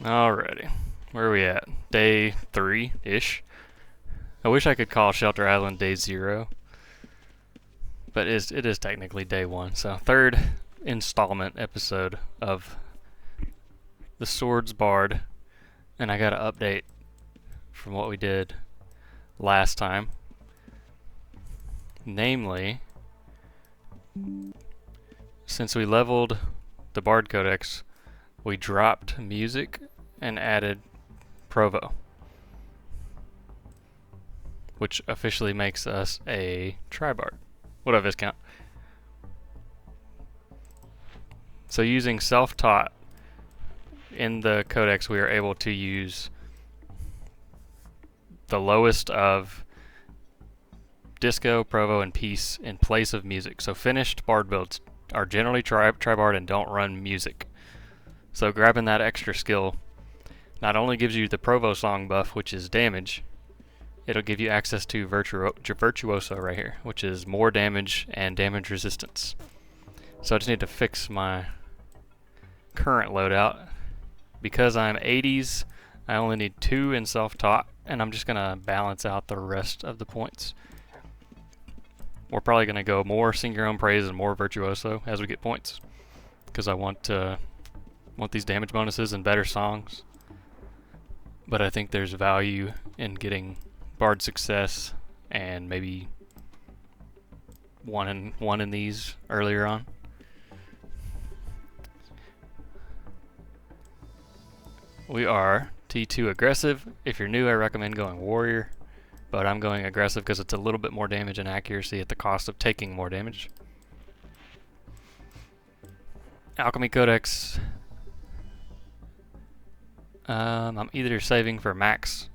Alrighty. Where are we at? Day 3-ish. I wish I could call Shelter Island day 0, but it is technically day 1. So third installment episode of the Swords Bard, and I got an update from what we did last time. Namely, since we leveled the Bard Codex, we dropped music and added Provo, which officially makes us a Tribard. What a viscount. So using self-taught in the Codex, we are able to use the lowest of Disco, Provo, and Peace in place of music. So finished Bard builds are generally Tribard and don't run music. So grabbing that extra skill not only gives you the Provo song buff, which is damage, it'll give you access to Virtuoso right here, which is more damage and damage resistance. So I just need to fix my current loadout. Because I'm 80s, I only need 2 in self-taught, and I'm just going to balance out the rest of the points. We're probably going to go more Sing Your Own Praise and more Virtuoso as we get points, because I want these damage bonuses and better songs. But I think there's value in getting Bard Success and maybe one in these earlier on. We are T2 aggressive. If you're new, I recommend going warrior, but I'm going aggressive because it's a little bit more damage and accuracy at the cost of taking more damage. Alchemy Codex. I'm either saving for max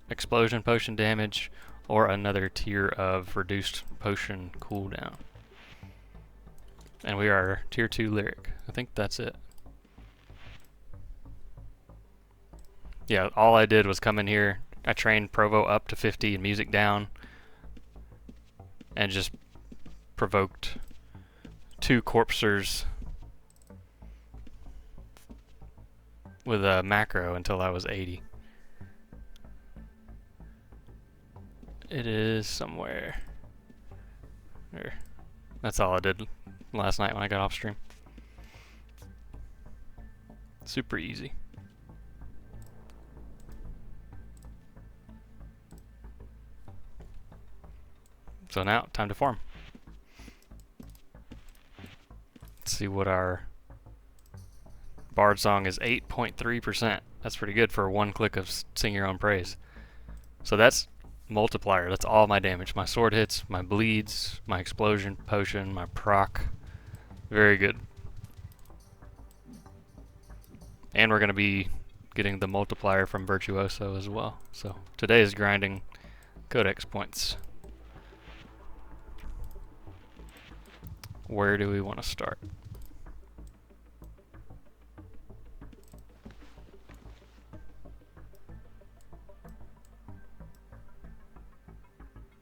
explosion potion damage or another tier of reduced potion cooldown. And we are tier 2 lyric. I think that's it. Yeah, all I did was come in here, I trained Provo up to 50 and music down, and just provoked 2 corpsers with a macro until I was 80. It is somewhere there. That's all I did last night when I got off stream. Super easy. So now, time to farm. Let's see what our Bard song is. 8.3%. That's pretty good for 1 click of Sing Your Own Praise. So that's multiplier. That's all my damage. My sword hits, my bleeds, my explosion potion, my proc. Very good. And we're going to be getting the multiplier from Virtuoso as well. So today is grinding Codex points. Where do we want to start?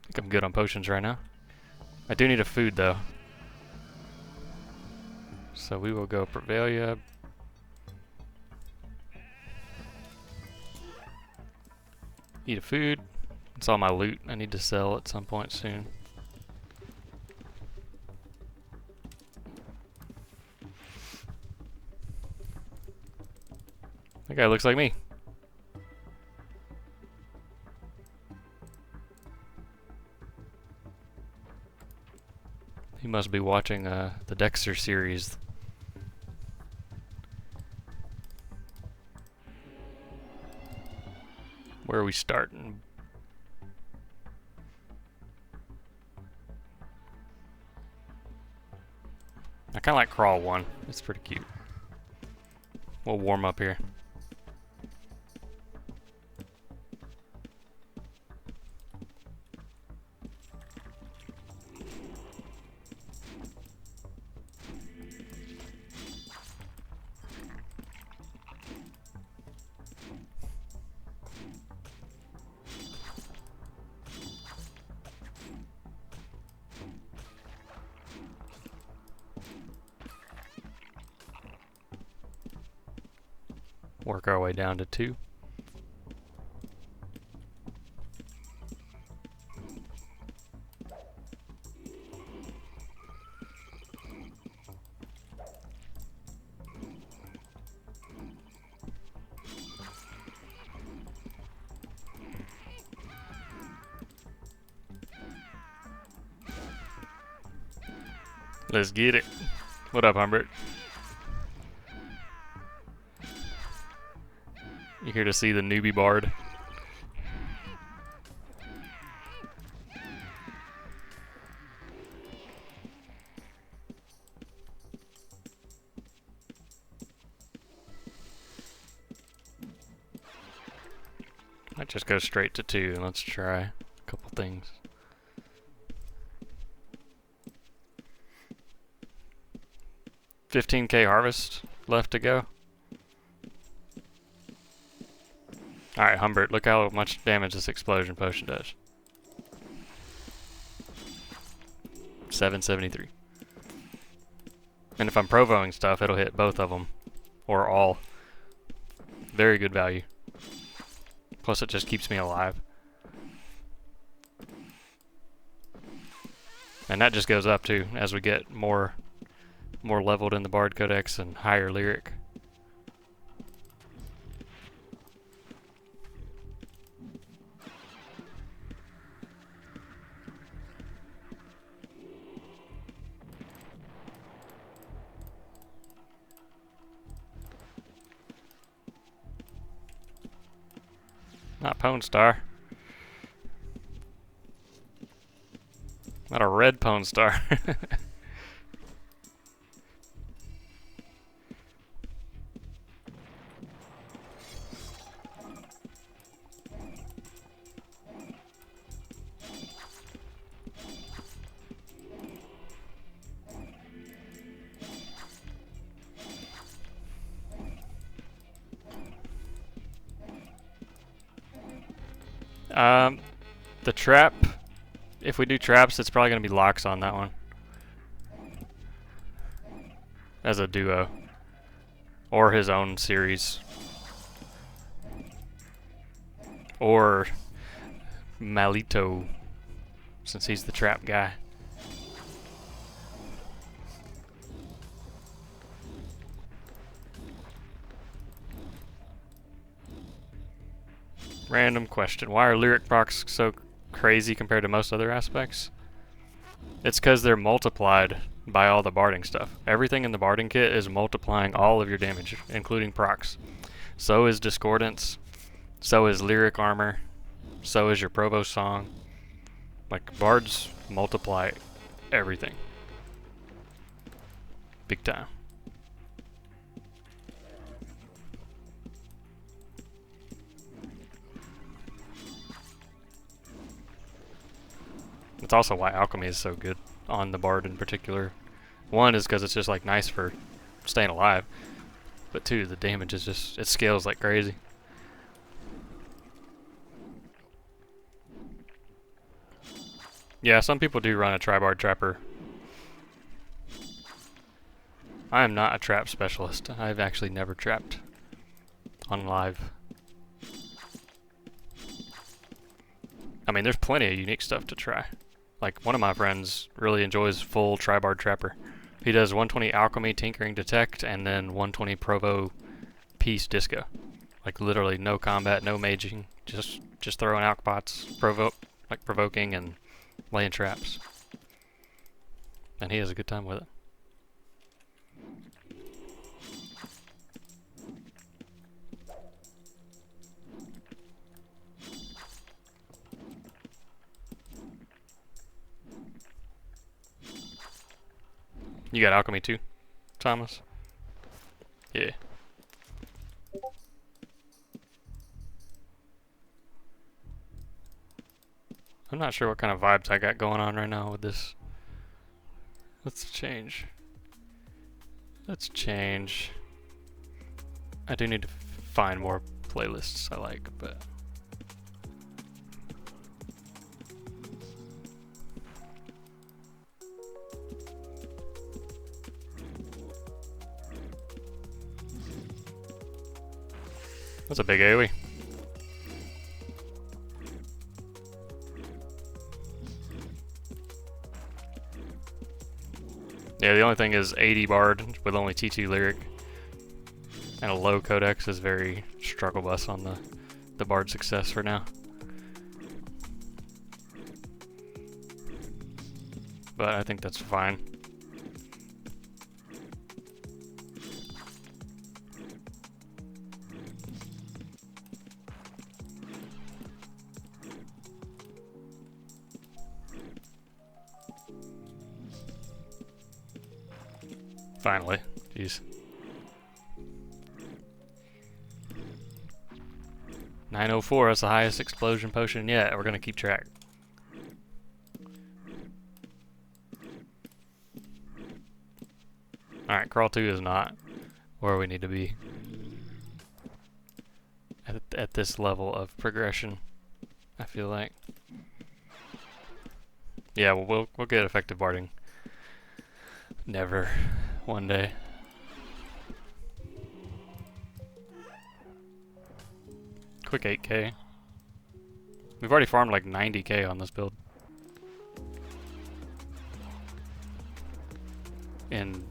I think I'm good on potions right now. I do need a food though. So we will go Prevalia. Eat a food. It's all my loot I need to sell at some point soon. That guy looks like me. He must be watching the Dexter series. Where are we starting? I kind of like Crawl 1. It's pretty cute. We'll warm up here. Work our way down to 2. Let's get it. What up, Humbert? You here to see the newbie bard? Might just go straight to 2 and let's try a couple things. $15K harvest left to go. Alright, Humbert, look how much damage this explosion potion does. 773. And if I'm provoing stuff, it'll hit both of them. Or all. Very good value. Plus it just keeps me alive. And that just goes up too, as we get more leveled in the Bard Codex and higher lyric. Not Pwn Star. Not a red Pwn Star. The trap, if we do traps, it's probably going to be locks on that one. As a duo. Or his own series. Or Malito, since he's the trap guy. Random question. Why are lyric procs so crazy compared to most other aspects? It's because they're multiplied by all the barding stuff. Everything in the barding kit is multiplying all of your damage, including procs. So is discordance. So is lyric armor. So is your provo song. Like, bards multiply everything. Big time. It's also why alchemy is so good on the bard in particular. One is because it's just like nice for staying alive, but two, the damage is just, it scales like crazy. Yeah, some people do run a tri-bard trapper. I am not a trap specialist. I've actually never trapped on live. I mean, there's plenty of unique stuff to try. Like, one of my friends really enjoys full tri-bard trapper. He does 120 alchemy, tinkering, detect, and then 120 provo, peace, disco. Like, literally no combat, no maging, just throwing alch pots, provoking and laying traps. And he has a good time with it. You got alchemy too, Thomas? Yeah. I'm not sure what kind of vibes I got going on right now with this. Let's change. Let's change. I do need to find more playlists I like, but... That's a big AoE. Yeah, the only thing is 80 bard with only T2 lyric and a low codex is very struggle bus on the bard success for now. But I think that's fine. Finally, jeez. 904, that's the highest explosion potion yet. We're gonna keep track. Alright, crawl 2 is not where we need to be at this level of progression, I feel like. Yeah, we'll get effective barding. Never. One day. Quick 8k. We've already farmed like 90k on this build. In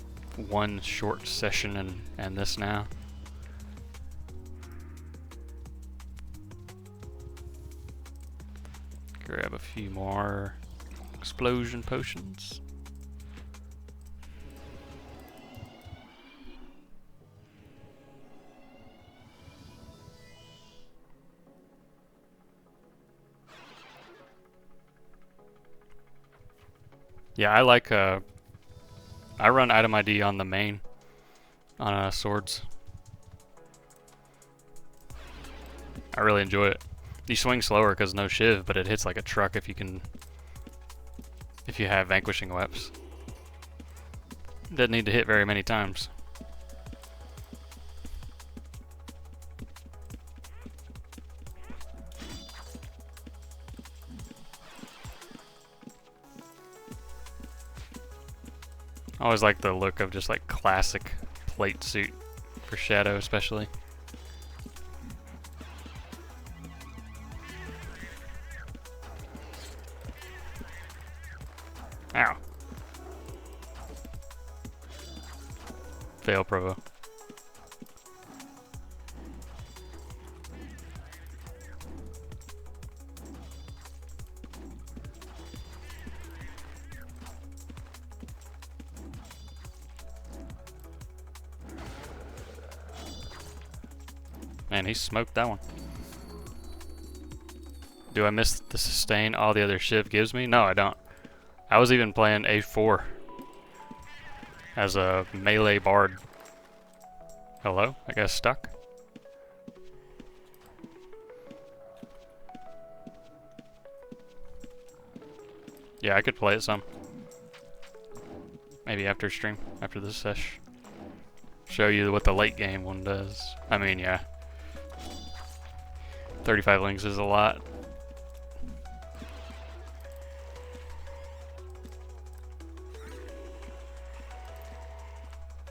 one short session and this now. Grab a few more explosion potions. Yeah, I like I run item ID on the main on swords. I really enjoy it. You swing slower because no shiv, but it hits like a truck if you have vanquishing weps. Doesn't need to hit very many times. I always like the look of just like classic plate suit for Shadow especially. Ow. Fail Provo. Man, he smoked that one. Do I miss the sustain all the other Shiv gives me? No, I don't. I was even playing A4 as a melee bard. Hello? I got stuck. Yeah, I could play it some. Maybe after stream, after this sesh. Show you what the late game one does. I mean, yeah. 35 links is a lot.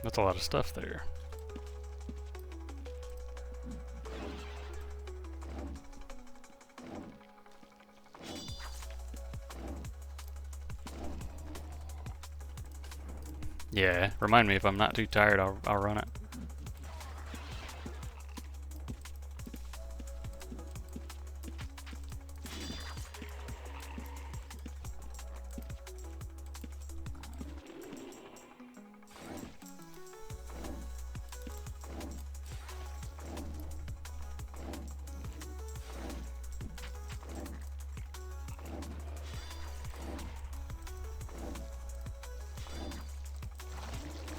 That's a lot of stuff there. Yeah, remind me if I'm not too tired, I'll run it.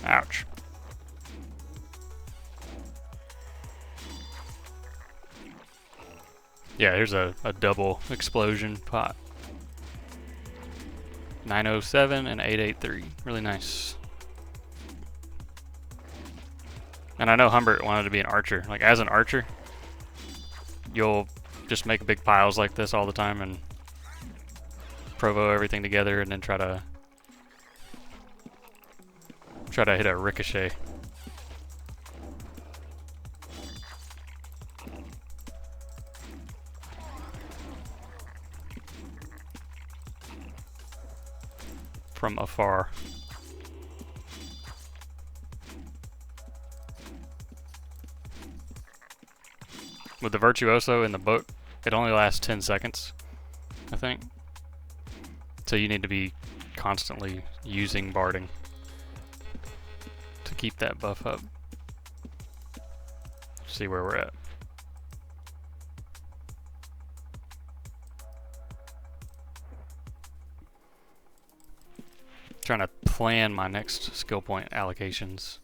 Ouch. Yeah, here's a double explosion pot. 907 and 883. Really nice. And I know Humbert wanted to be an archer. Like, as an archer, you'll just make big piles like this all the time and provo everything together and then try to hit a ricochet. from afar. With the Virtuoso in the book, it only lasts 10 seconds, I think. So you need to be constantly using barding to keep that buff up. See where we're at. Trying to plan my next skill point allocations.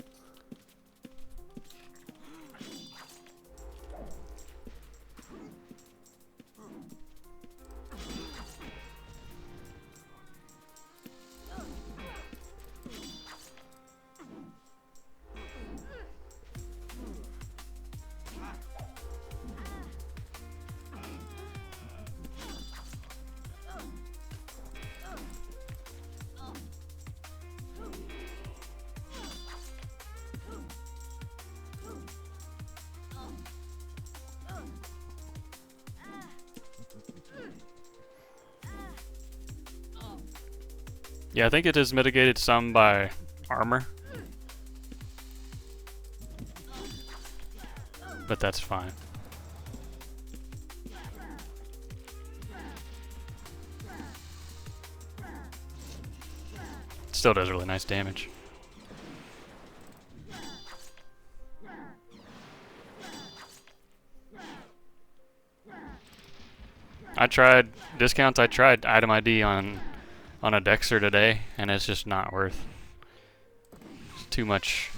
Yeah, I think it is mitigated some by armor. But that's fine. Still does really nice damage. I tried discounts, I tried item ID on a Dexter today, and it's just not worth. It's too much.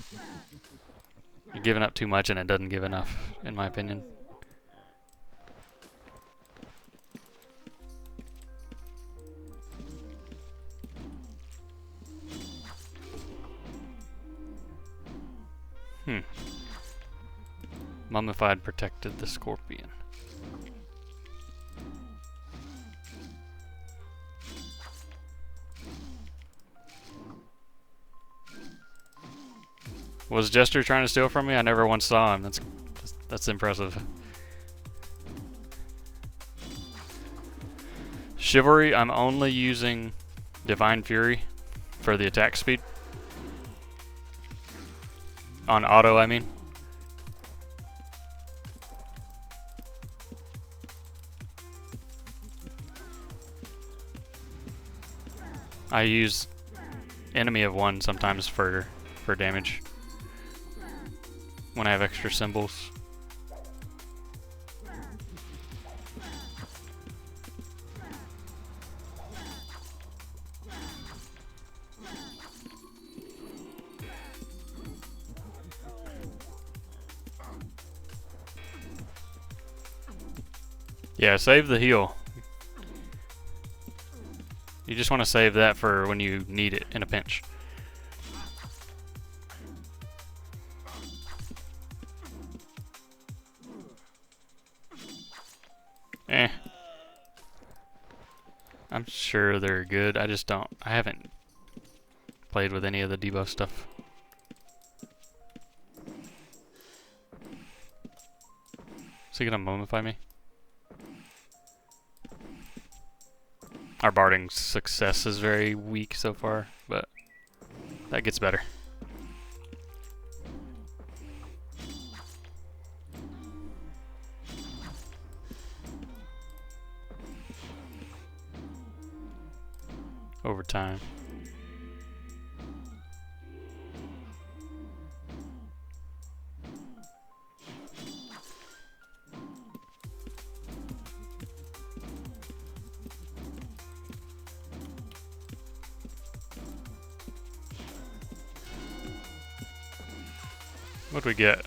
You're giving up too much and it doesn't give enough, in my opinion. Mummified protected the scorpion. Was Jester trying to steal from me? I never once saw him. That's impressive. Chivalry, I'm only using Divine Fury for the attack speed. On auto, I mean. I use enemy of one sometimes for damage when I have extra symbols. Yeah, save the heal. You just want to save that for when you need it in a pinch. I'm sure they're good. I haven't played with any of the debuff stuff. Is he gonna mummify me? Our barding success is very weak so far, but that gets better. Over time. What'd we get?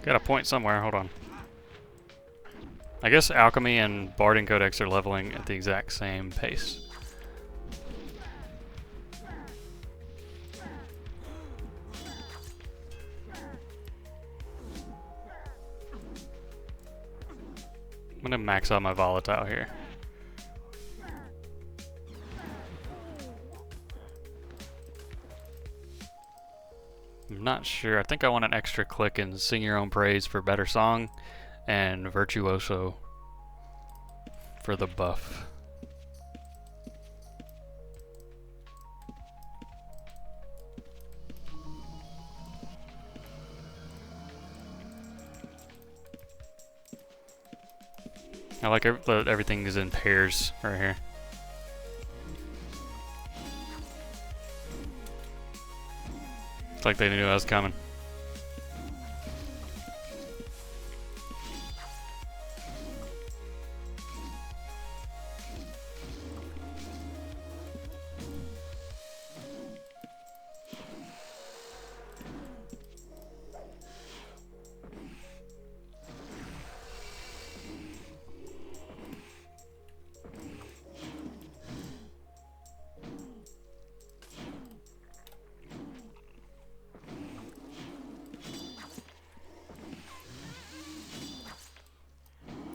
Got a point somewhere, hold on. I guess Alchemy and Barding Codex are leveling at the exact same pace. I'm gonna max out my volatile here. I'm not sure. I think I want an extra click in Sing Your Own Praise for better song and Virtuoso for the buff. I like everything is in pairs right here. It's like they knew I was coming.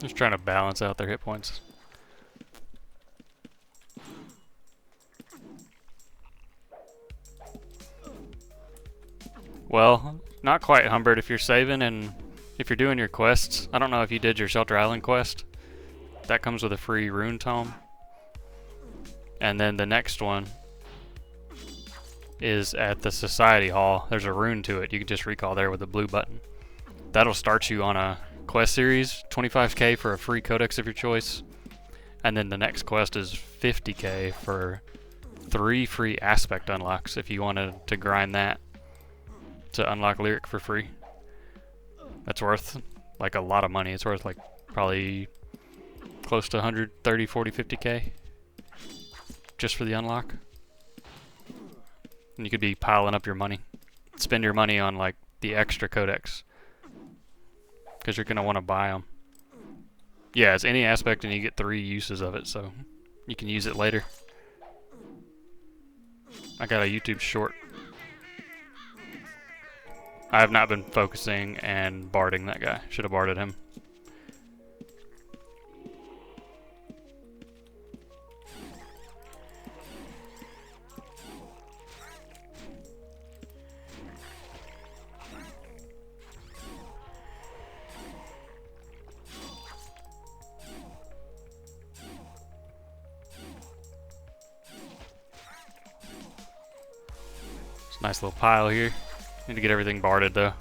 Just trying to balance out their hit points. Well, not quite, Humbert. If you're saving and if you're doing your quests, I don't know if you did your Shelter Island quest. That comes with a free rune tome. And then the next one is at the Society Hall. There's a rune to it. You can just recall there with the blue button. That'll start you on a quest series, 25k for a free codex of your choice. And then the next quest is 50k for 3 free aspect unlocks if you wanted to grind that to unlock Lyric for free. That's worth like a lot of money. It's worth like probably close to 130, 40, 50k just for the unlock. And you could be piling up your money. Spend your money on like the extra codex because you're going to want to buy them. Yeah, it's any aspect and you get 3 uses of it, so you can use it later. I got a YouTube short. I have not been focusing and barding that guy. Should have barded him. It's a nice little pile here. Need to get everything barded though.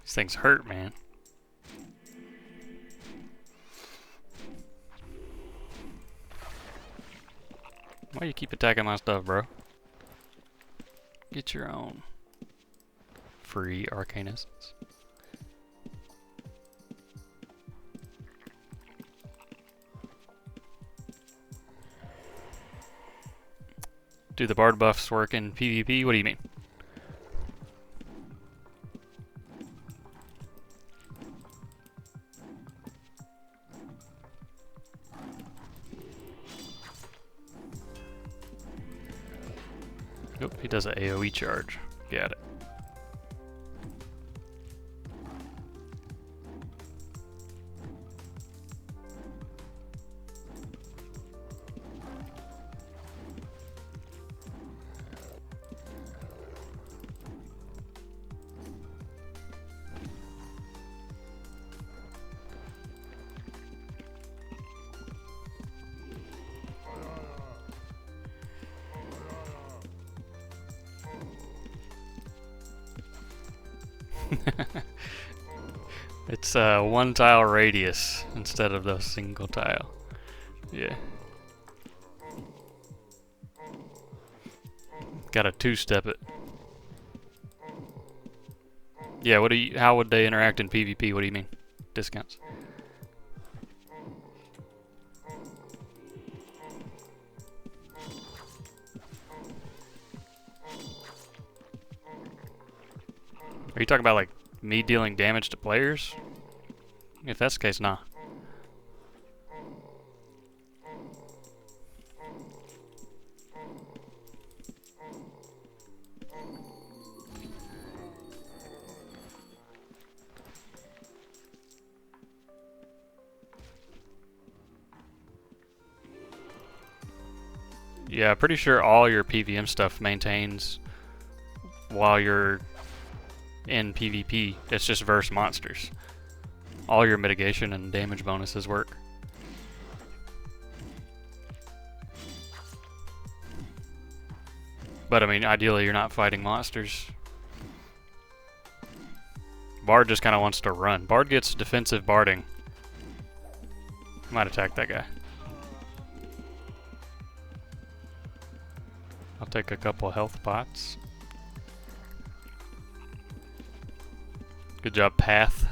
These things hurt, man. Why you keep attacking my stuff, bro? Get your own free arcanists. Do the bard buffs work in PvP? What do you mean? Nope, he does an AoE charge. Got it. It's a 1 tile radius instead of the single tile. Yeah. Gotta 2-step it. Yeah, how would they interact in PvP? What do you mean? Discounts. Are you talking about like me dealing damage to players? If that's the case, nah. Yeah, pretty sure all your PVM stuff maintains while you're in PvP. It's just versus monsters. All your mitigation and damage bonuses work. But I mean, ideally you're not fighting monsters. Bard just kind of wants to run. Bard gets defensive barding. Might attack that guy. I'll take a couple health pots. Good job, Path.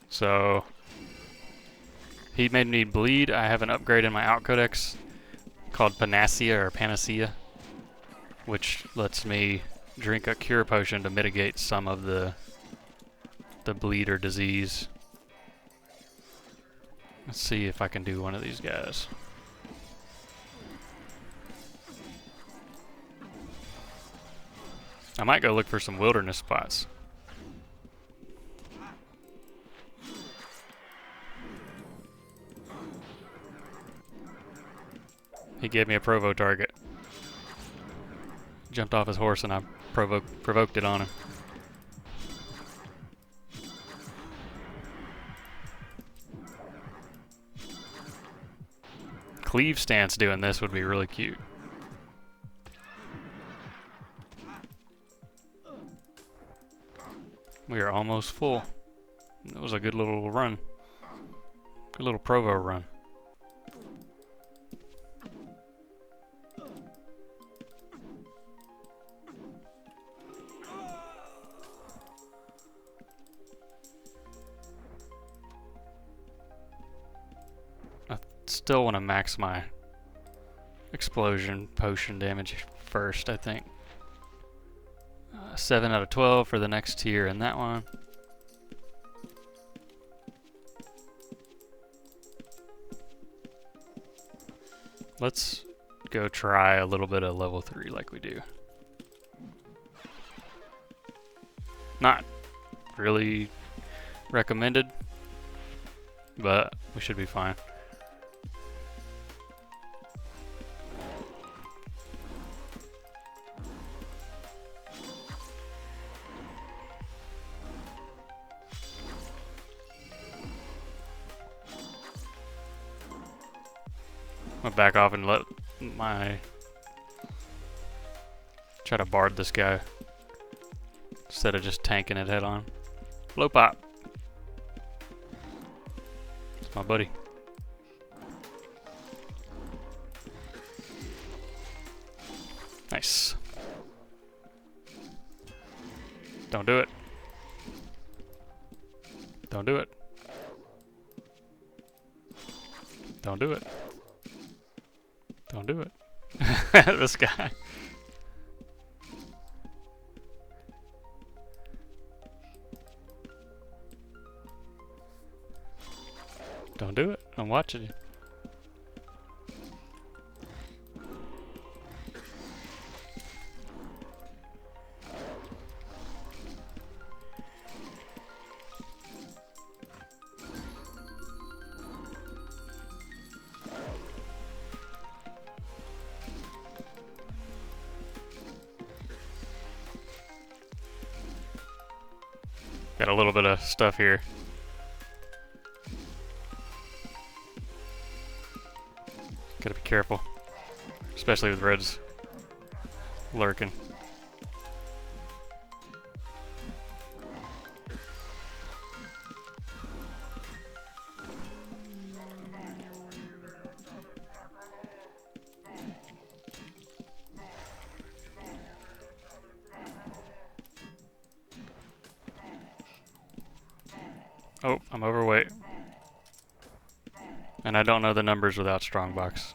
So he made me bleed. I have an upgrade in my out codex called Panacea, which lets me drink a cure potion to mitigate some of the bleed or disease. Let's see if I can do one of these guys. I might go look for some wilderness spots. He gave me a provo target. Jumped off his horse and I provoked it on him. Cleave stance doing this would be really cute. We are almost full. That was a good little run. Good little provo run. Still want to max my explosion potion damage first, I think. 7 out of 12 for the next tier in that one. Let's go try a little bit of level 3 like we do. Not really recommended, but we should be fine. I'm gonna back off and let try to bard this guy instead of just tanking it head on. Blow pop. It's my buddy. Nice. Don't do it. Don't do it. Don't do it. Don't do it. This guy. Don't do it. I'm watching you. Got a little bit of stuff here. Gotta be careful, especially with reds lurking. Oh, I'm overweight. And I don't know the numbers without strongbox.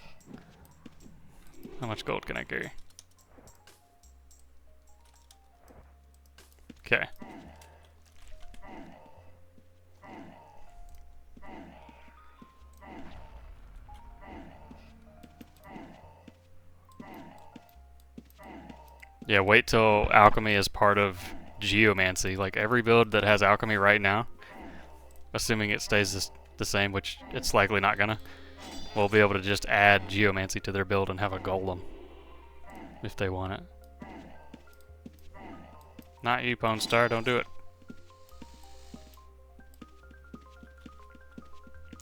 How much gold can I carry? Okay. Yeah, wait till alchemy is part of geomancy. Like every build that has alchemy right now, assuming it stays the same, which it's likely not gonna, will be able to just add geomancy to their build and have a golem if they want it. Not you, Pwn Star, don't do it.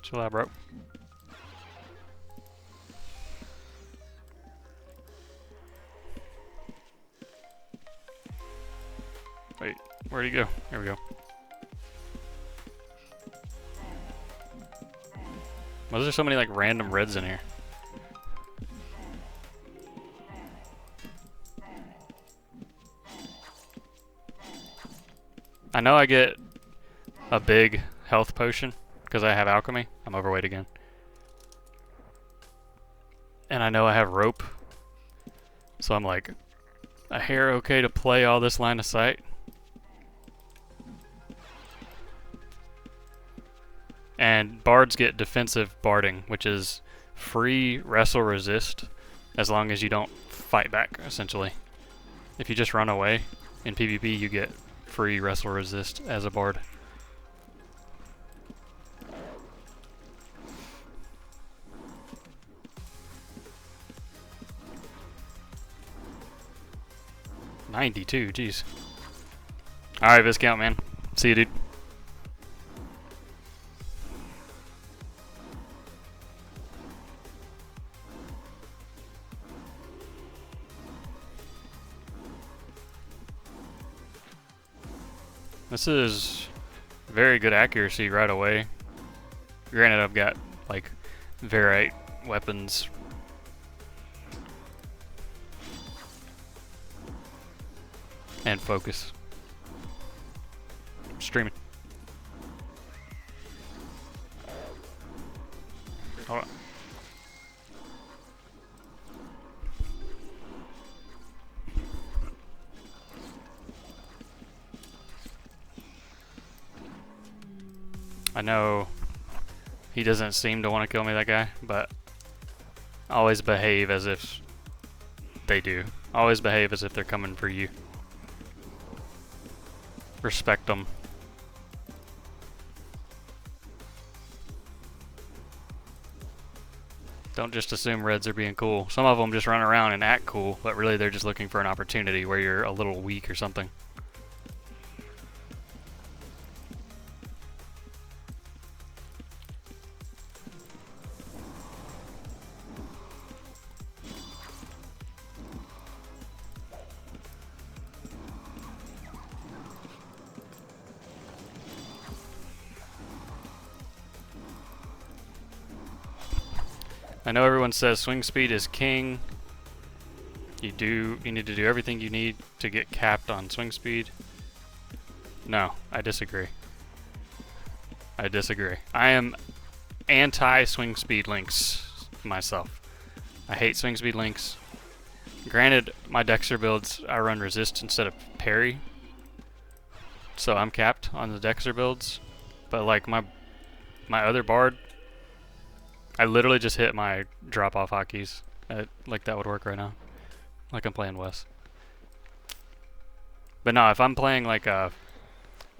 Chill out, bro. Wait, where'd he go? There we go. Why is there so many like random reds in here? I know I get a big health potion because I have alchemy. I'm overweight again. And I know I have rope. So I'm like, a hair okay to play all this line of sight? And bards get defensive barding, which is free wrestle resist as long as you don't fight back, essentially. If you just run away in PvP, you get free wrestle resist as a bard. $92, jeez. Alright, Viscount, man. See you, dude. This is very good accuracy right away. Granted, I've got like Verite weapons. And focus. I'm streaming. Hold on. I know he doesn't seem to want to kill me, that guy, but always behave as if they do. Always behave as if they're coming for you. Respect them. Don't just assume reds are being cool. Some of them just run around and act cool, but really they're just looking for an opportunity where you're a little weak or something. I know everyone says swing speed is king. You need to do everything you need to get capped on swing speed. No, I disagree. I disagree. I am anti swing speed links myself. I hate swing speed links. Granted, my Dexter builds I run resist instead of parry, so I'm capped on the Dexter builds. But like my other bard, I literally just hit my drop-off hotkeys. Like that would work right now. Like I'm playing Wes. But no, if I'm playing like a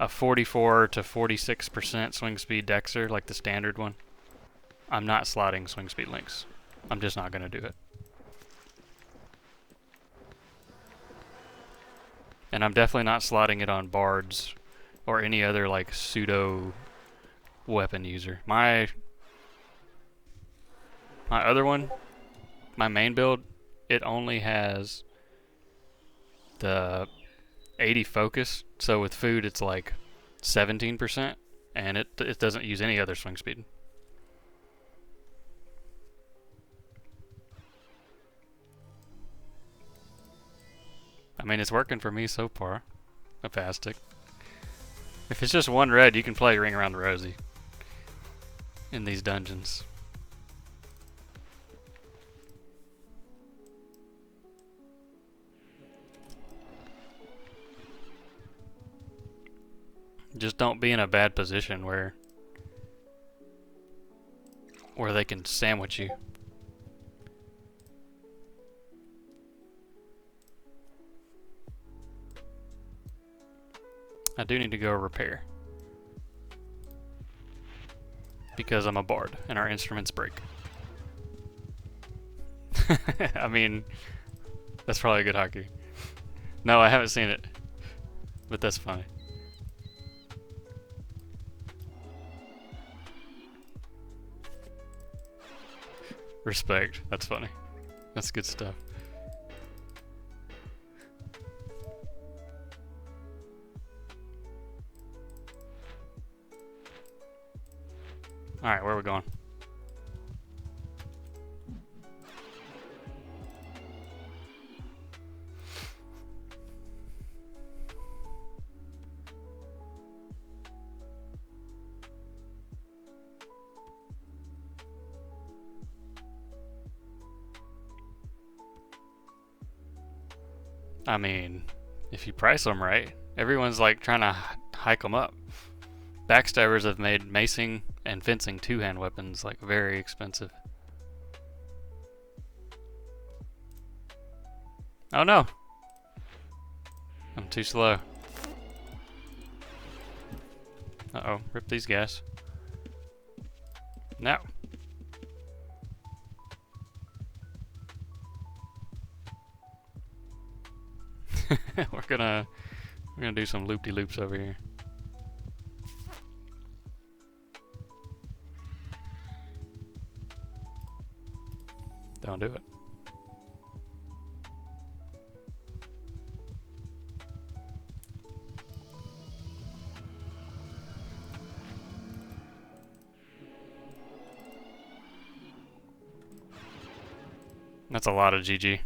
44 to 46% swing speed Dexter, like the standard one, I'm not slotting swing speed links. I'm just not going to do it. And I'm definitely not slotting it on bards or any other like pseudo weapon user. My other one, my main build, it only has the 80 focus, so with food it's like 17%, and it doesn't use any other swing speed. I mean, it's working for me so far. Apastic. If it's just one red, you can play Ring Around the Rosie in these dungeons. Just don't be in a bad position where they can sandwich you. I do need to go repair. Because I'm a bard and our instruments break. I mean, that's probably a good hockey. No, I haven't seen it. But that's funny. Respect. That's funny. That's good stuff. Alright, where are we going? I mean, if you price them right, everyone's like trying to hike them up. Backstabbers have made macing and fencing two-hand weapons like very expensive. Oh no! I'm too slow. Uh-oh, rip these guys. No. We're gonna do some loop-de-loops over here. Don't do it. That's a lot of GG.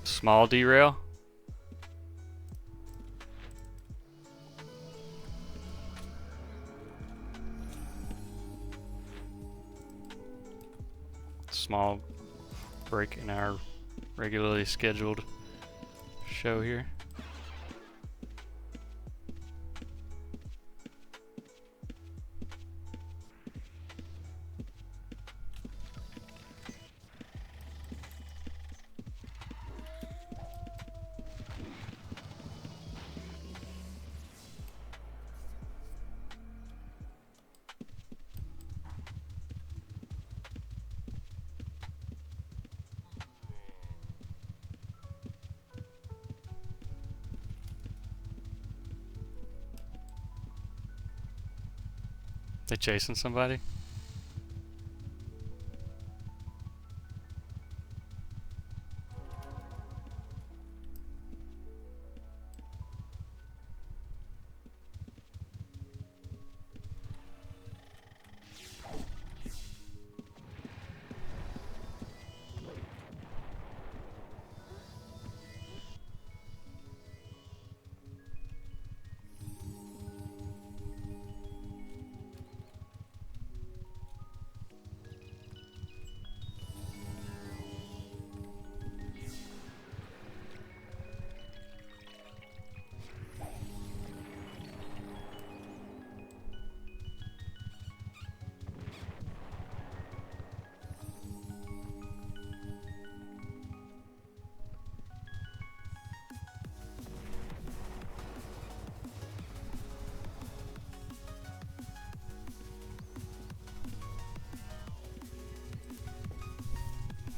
Small derail. Small break in our regularly scheduled show here. They chasing somebody?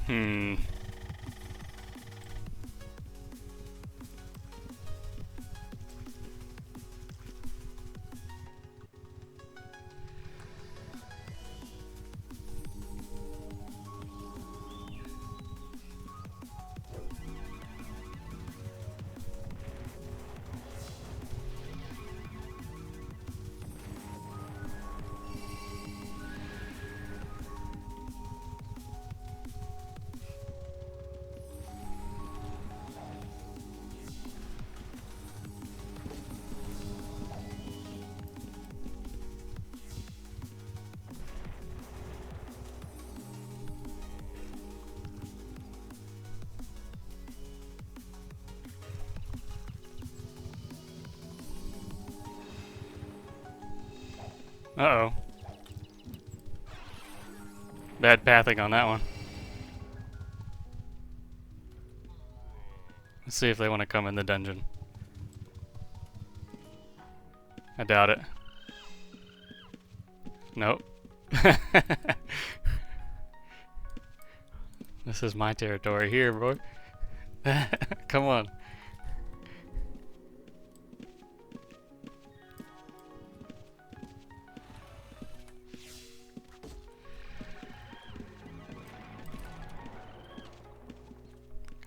Hmm. Uh-oh. Bad pathing on that one. Let's see if they want to come in the dungeon. I doubt it. Nope. This is my territory here, boy. Come on.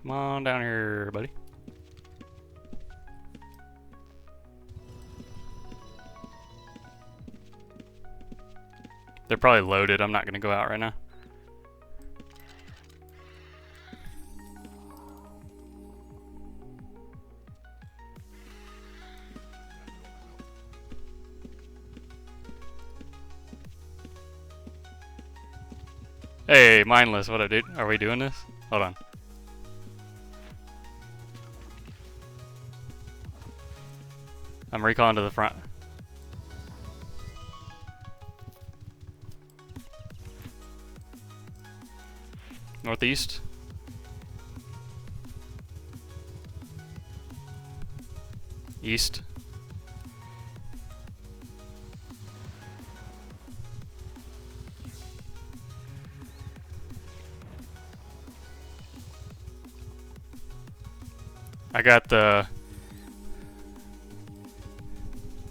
Come on down here, buddy. They're probably loaded. I'm not going to go out right now. Hey, mindless. What up, dude? Are we doing this? Hold on. I'm recalling to the front. Northeast. East. I got the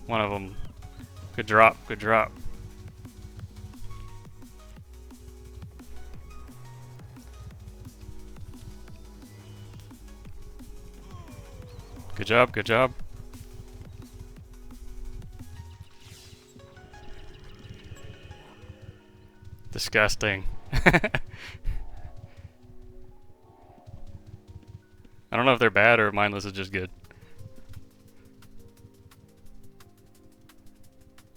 one of them. Good drop, good drop. Good job, good job. Disgusting. I don't know if they're bad or if mindless is just good.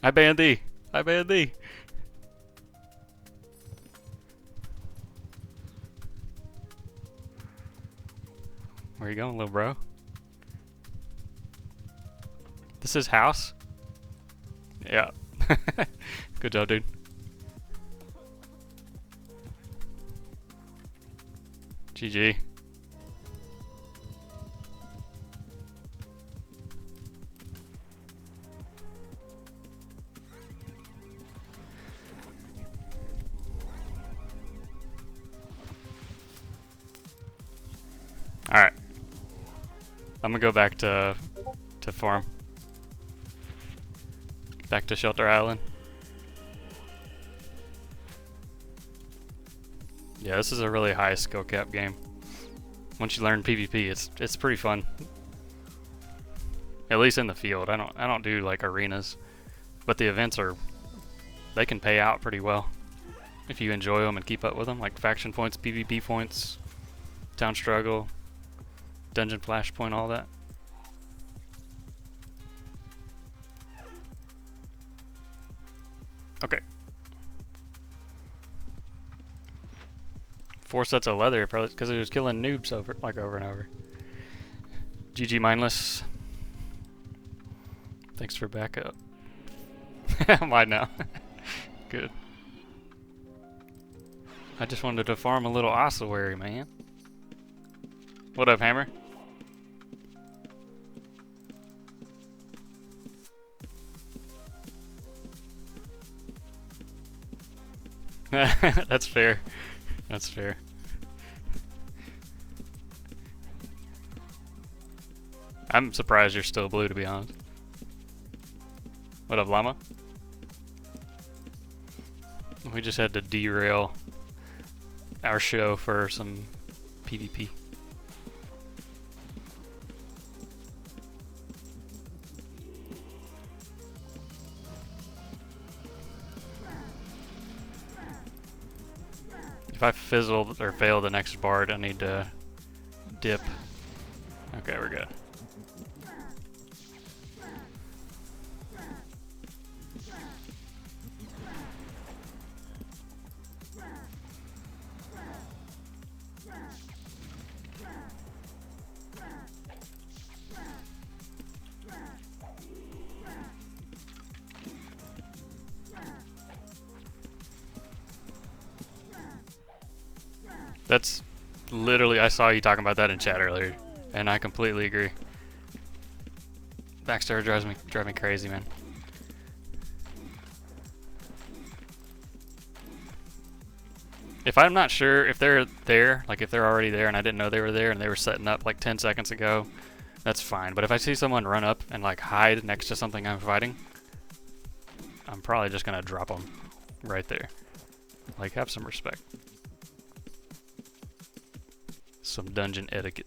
I banned thee. I banned thee. Where you going, little bro? This is house? Yeah. Good job, dude. GG. Alright. I'm gonna go back to farm. Back to Shelter Island. Yeah, this is a really high skill cap game. Once you learn PvP, it's pretty fun. At least in the field. I don't do like arenas, but the events they can pay out pretty well if you enjoy them and keep up with them, like faction points, PvP points, town struggle, dungeon flashpoint, all that. Okay. 4 sets of leather, probably because it was killing noobs over and over. GG mindless. Thanks for backup. Mine now. Good. I just wanted to farm a little ossuary, man. What up, Hammer? That's fair. That's fair. I'm surprised you're still blue, to be honest. What up, llama? We just had to derail our show for some PvP. If I fizzle or fail the next bard, I need to dip. Okay, we're good. That's literally, I saw you talking about that in chat earlier, and I completely agree. Backstory drives me crazy, man. If I'm not sure if they're there, like if they're already there and I didn't know they were there and they were setting up like 10 seconds ago, that's fine. But if I see someone run up and like hide next to something I'm fighting, I'm probably just gonna drop them right there. Like, have some respect. Some dungeon etiquette.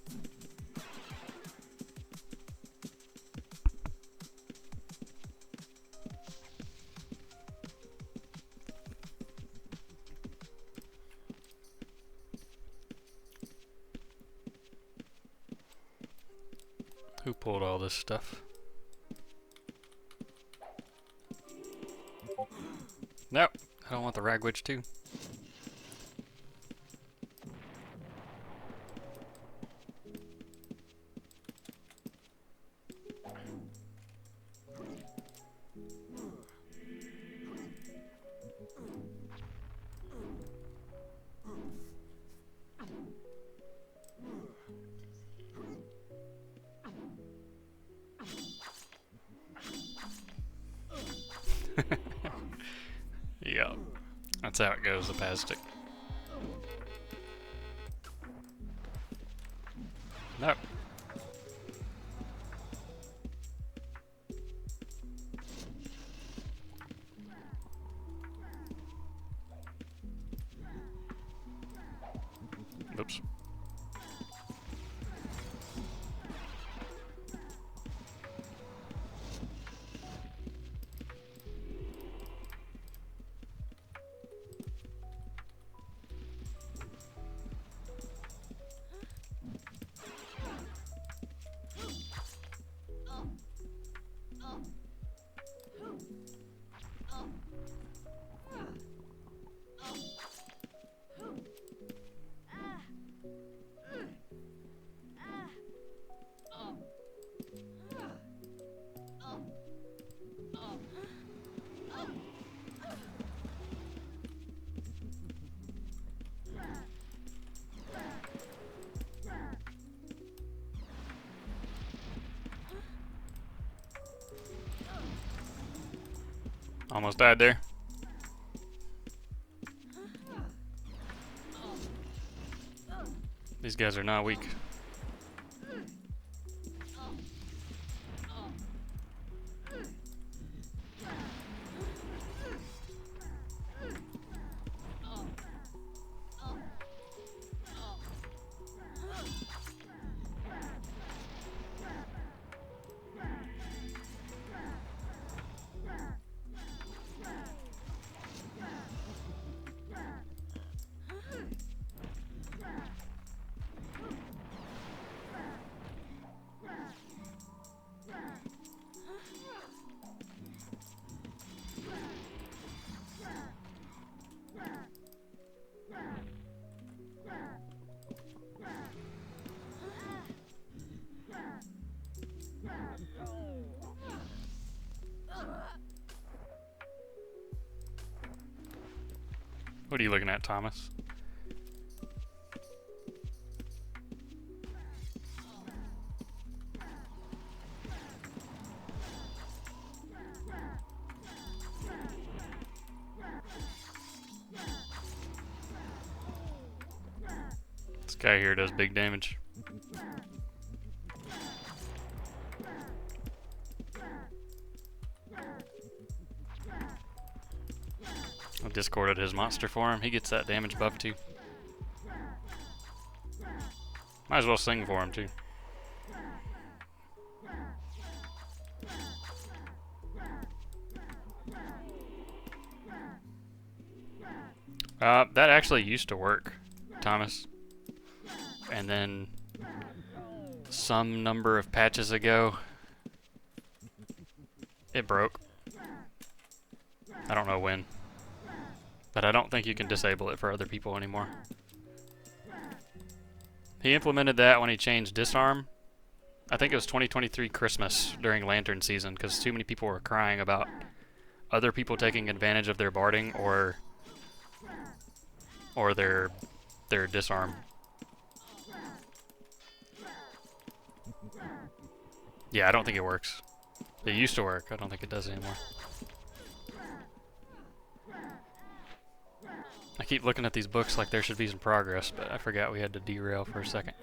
Who pulled all this stuff? Nope, I don't want the ragwitch too. Yeah, that's how it goes, the paz stick. Nope. Oops. Almost died there. These guys are not weak. What are you looking at, Thomas? This guy here does big damage. I discorded his monster for him. He gets that damage buff too. Might as well sing for him too. That actually used to work, Thomas. And then some number of patches ago, it broke. I don't know when. But I don't think you can disable it for other people anymore. He implemented that when he changed disarm. I think it was 2023 Christmas during lantern season, because too many people were crying about other people taking advantage of their barding or their their disarm. Yeah, I don't think it works. It used to work. I don't think it does anymore. I keep looking at these books like there should be some progress, but I forgot we had to derail for a second.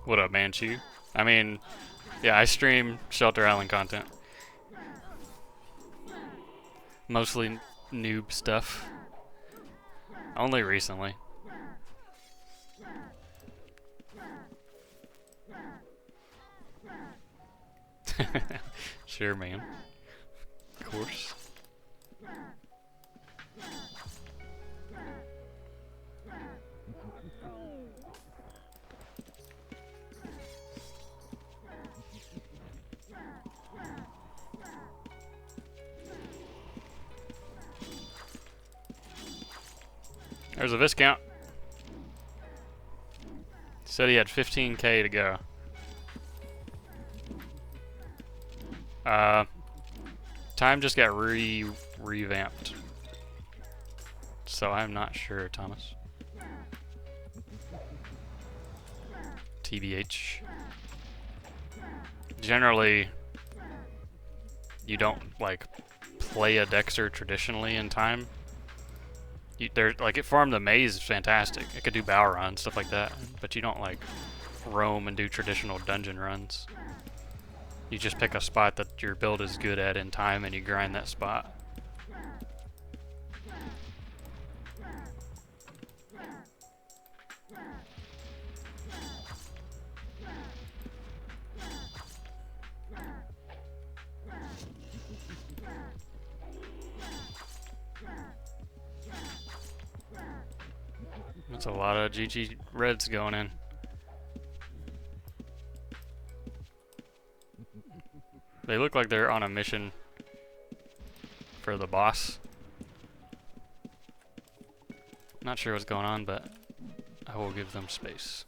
What up, Manchu? I mean, yeah, I stream Shelter Island content. Mostly noob stuff. Only recently. Sure, man. Of course. There's a Viscount. Said he had 15k to go. Time just got revamped. So I'm not sure, Thomas. TBH. Generally, you don't like play a Dexter traditionally in time. Like it farmed the maze is fantastic. It could do bow runs, stuff like that. But you don't like roam and do traditional dungeon runs. You just pick a spot that your build is good at in time and you grind that spot. That's a lot of GG Reds going in. They look like they're on a mission for the boss. Not sure what's going on, but I will give them space.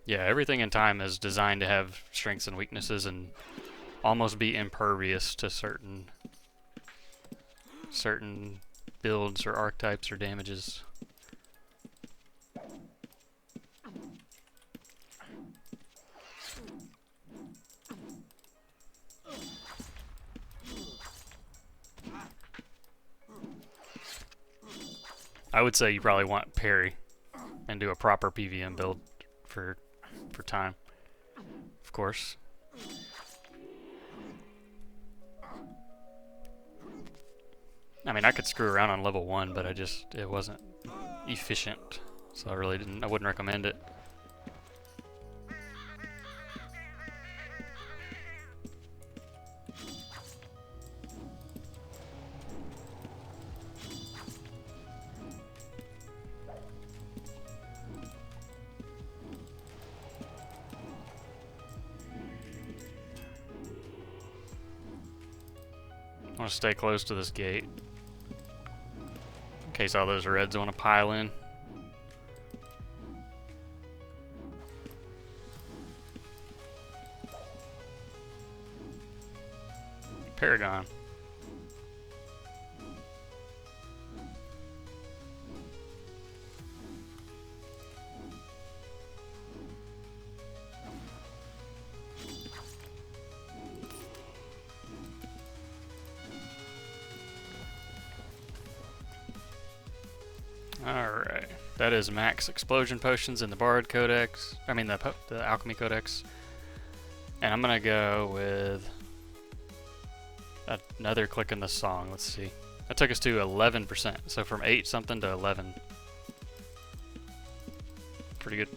Yeah, everything in time is designed to have strengths and weaknesses and almost be impervious to certain builds or archetypes or damages. I would say you probably want parry and do a proper PVM build for time, of course. I mean, I could screw around on level 1, but it wasn't efficient, so I wouldn't recommend it. I want to stay close to this gate in case all those reds want to pile in. Paragon. That is max explosion potions in the Bard Codex. I mean the Alchemy Codex. And I'm gonna go with another click in the song. Let's see. That took us to 11%. So from 8 something to 11. Pretty good.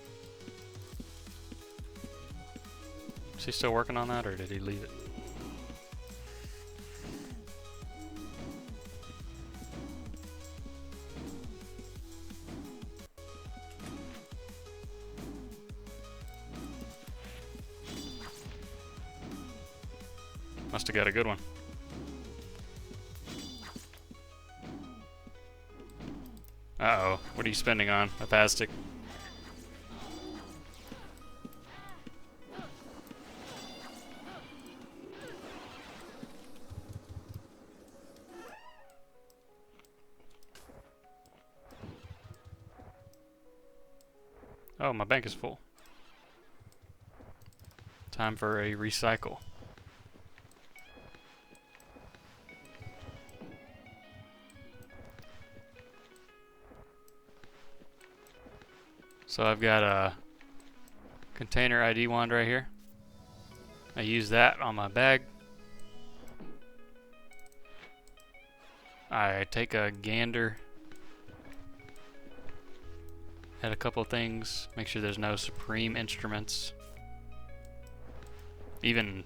Is he still working on that, or did he leave it? Must have got a good one. Uh-oh. What are you spending on? A Pastic. Oh, my bank is full. Time for a recycle. So I've got a container ID wand right here. I use that on my bag. I take a gander at a couple of things, make sure there's no supreme instruments. Even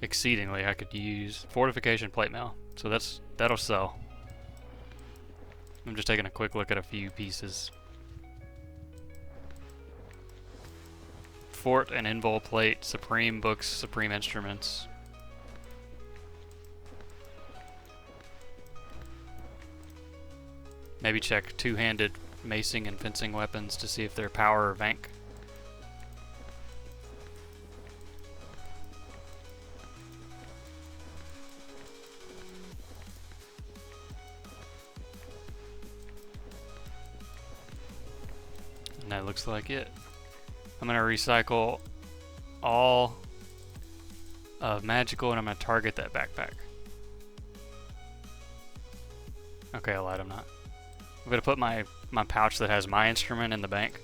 exceedingly, I could use fortification plate mail, so that'll sell. I'm just taking a quick look at a few pieces. Fort and invol plate, supreme books, supreme instruments. Maybe check two-handed macing and fencing weapons to see if they're power or vank. And that looks like it. I'm going to recycle all of magical, and I'm going to target that backpack. Okay, I lied, I'm not. I'm going to put my pouch that has my instrument in the bank.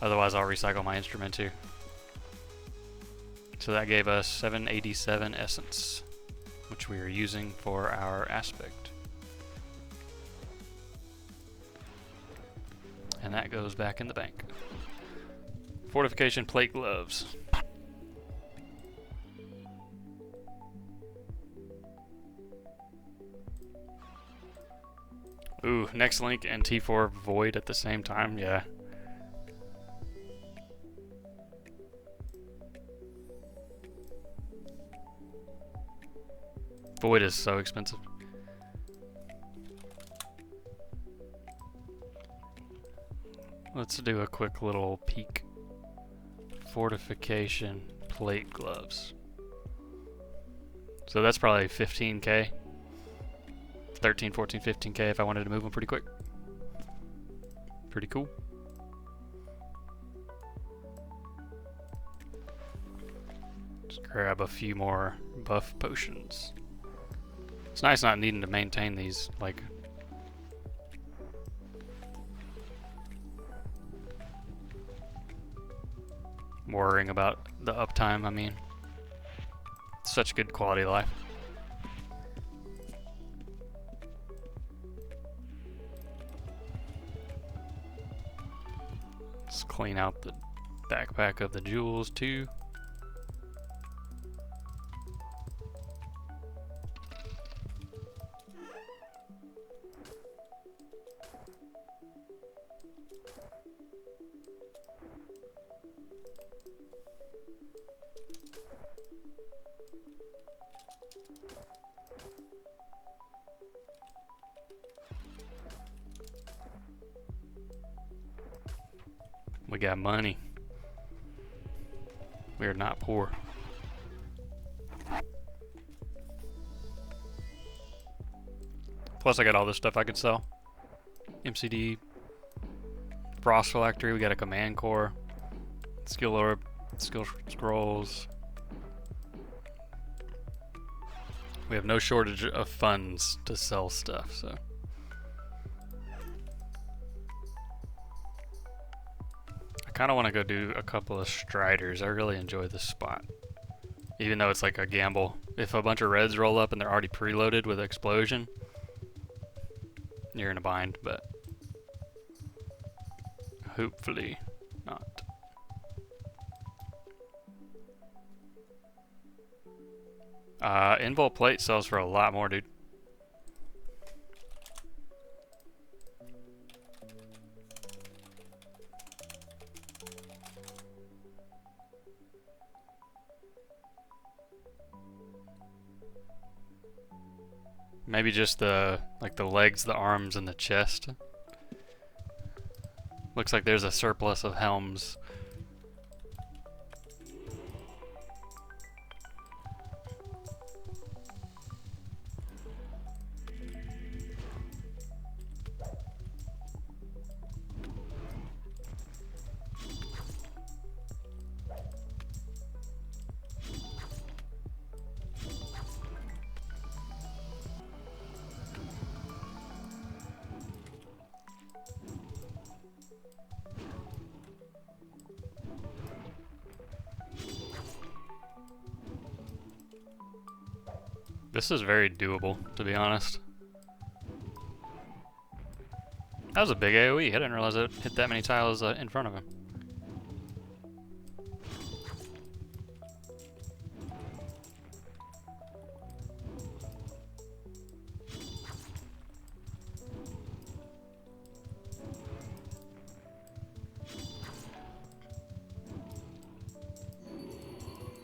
Otherwise, I'll recycle my instrument too. So that gave us 787 essence, which we are using for our aspect. And that goes back in the bank. Fortification plate gloves. Ooh, next link and T4 void at the same time, yeah. Void is so expensive. Let's do a quick little peek. Fortification plate gloves. So that's probably 15k. 13, 14, 15k if I wanted to move them pretty quick. Pretty cool. Just grab a few more buff potions. It's nice not needing to maintain these, like, worrying about the uptime, I mean. Such good quality of life. Let's clean out the backpack of the jewels too. We got money. We are not poor. Plus I got all this stuff I could sell. MCD, Frost Phylactery, we got a command core, skill orb, skill scrolls, We have no shortage of funds to sell stuff, so. I kind of want to go do a couple of striders. I really enjoy this spot. Even though it's like a gamble. If a bunch of reds roll up and they're already preloaded with explosion, you're in a bind, but hopefully not. Invol plate sells for a lot more, dude. Maybe just the legs, the arms, and the chest. Looks like there's a surplus of helms. This is very doable, to be honest. That was a big AoE. I didn't realize it hit that many tiles in front of him.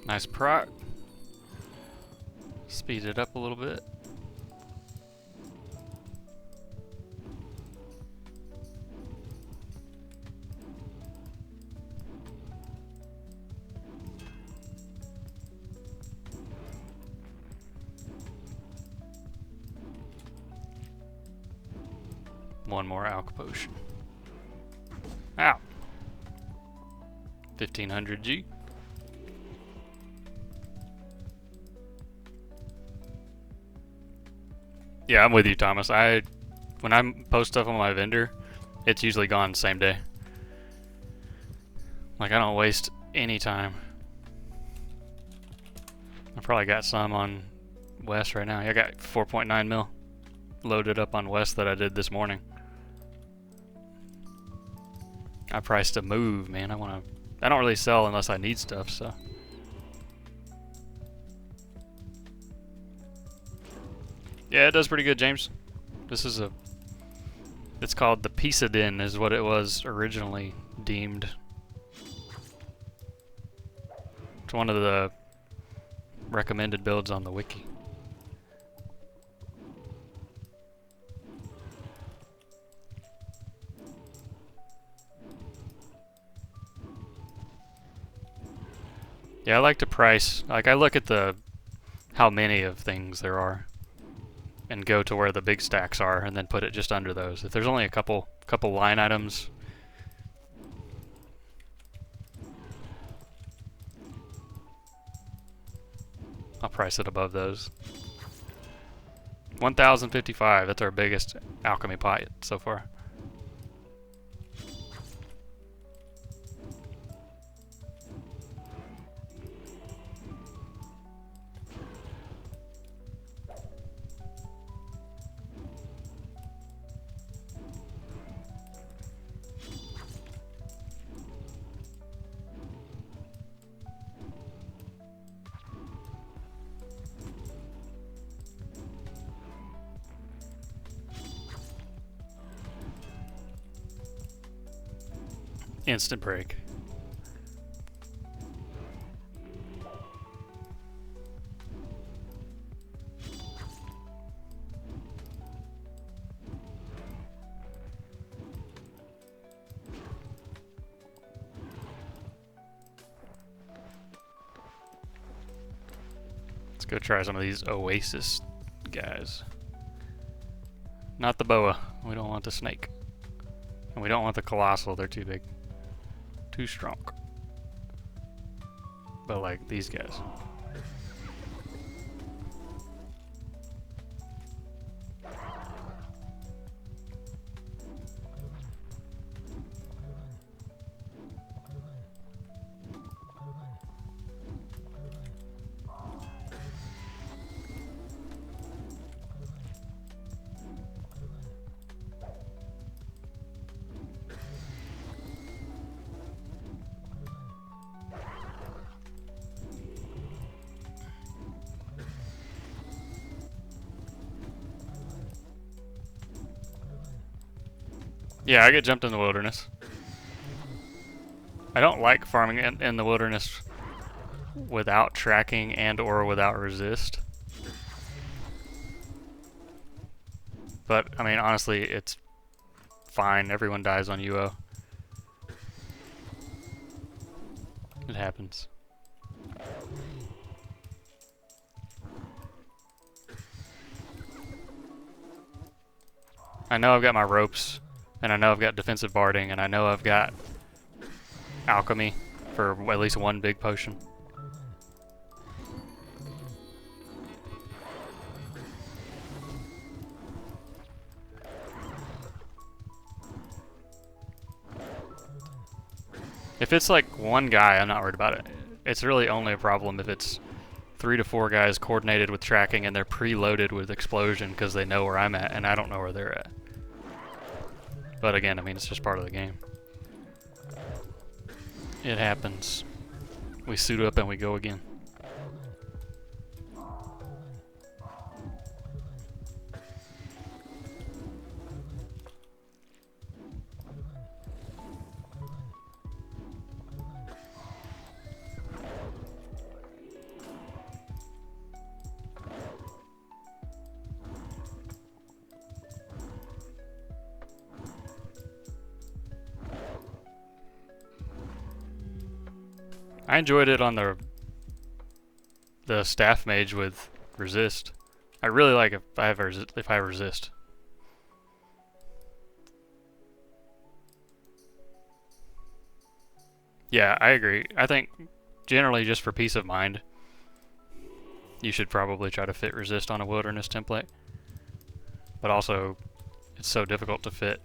Nice proc. Speed it up a little bit. One more alk potion. Ow. 1500 G. Yeah, I'm with you, Thomas. When I post stuff on my vendor, it's usually gone same day. Like, I don't waste any time. I probably got some on West right now. I got 4.9 mil loaded up on West that I did this morning. I priced a move, man. I don't really sell unless I need stuff, so. Yeah, it does pretty good, James. It's called the Peaceadin is what it was originally deemed. It's one of the recommended builds on the wiki. Yeah, I like to price, like I look at how many of things there are and go to where the big stacks are and then put it just under those. If there's only a couple line items, I'll price it above those. 1,055, that's our biggest alchemy pot so far. Instant break. Let's go try some of these Oasis guys. Not the boa. We don't want the snake. And we don't want the colossal. They're too big. Too strong. But like these guys. Yeah, I get jumped in the wilderness. I don't like farming in the wilderness without tracking and or without resist. But, I mean, honestly, it's fine. Everyone dies on UO. It happens. I know I've got my ropes, and I know I've got defensive barding, and I know I've got alchemy for at least one big potion. If it's like one guy, I'm not worried about it. It's really only a problem if it's 3 to 4 guys coordinated with tracking and they're preloaded with explosion because they know where I'm at and I don't know where they're at. But again, I mean, it's just part of the game. It happens. We suit up and we go again. I enjoyed it on the staff mage with resist. I really like if I have resist. Yeah, I agree. I think generally just for peace of mind, you should probably try to fit resist on a wilderness template. But also, it's so difficult to fit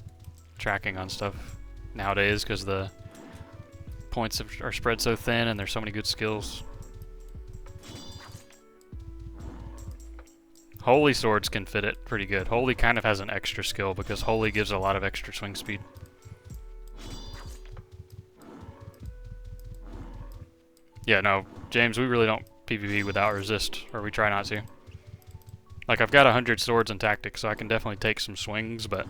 tracking on stuff nowadays because the points are spread so thin and there's so many good skills. Holy swords can fit it pretty good. Holy kind of has an extra skill because Holy gives a lot of extra swing speed. Yeah, no, James, we really don't PvP without resist, or we try not to. Like, I've got 100 swords and tactics, so I can definitely take some swings, but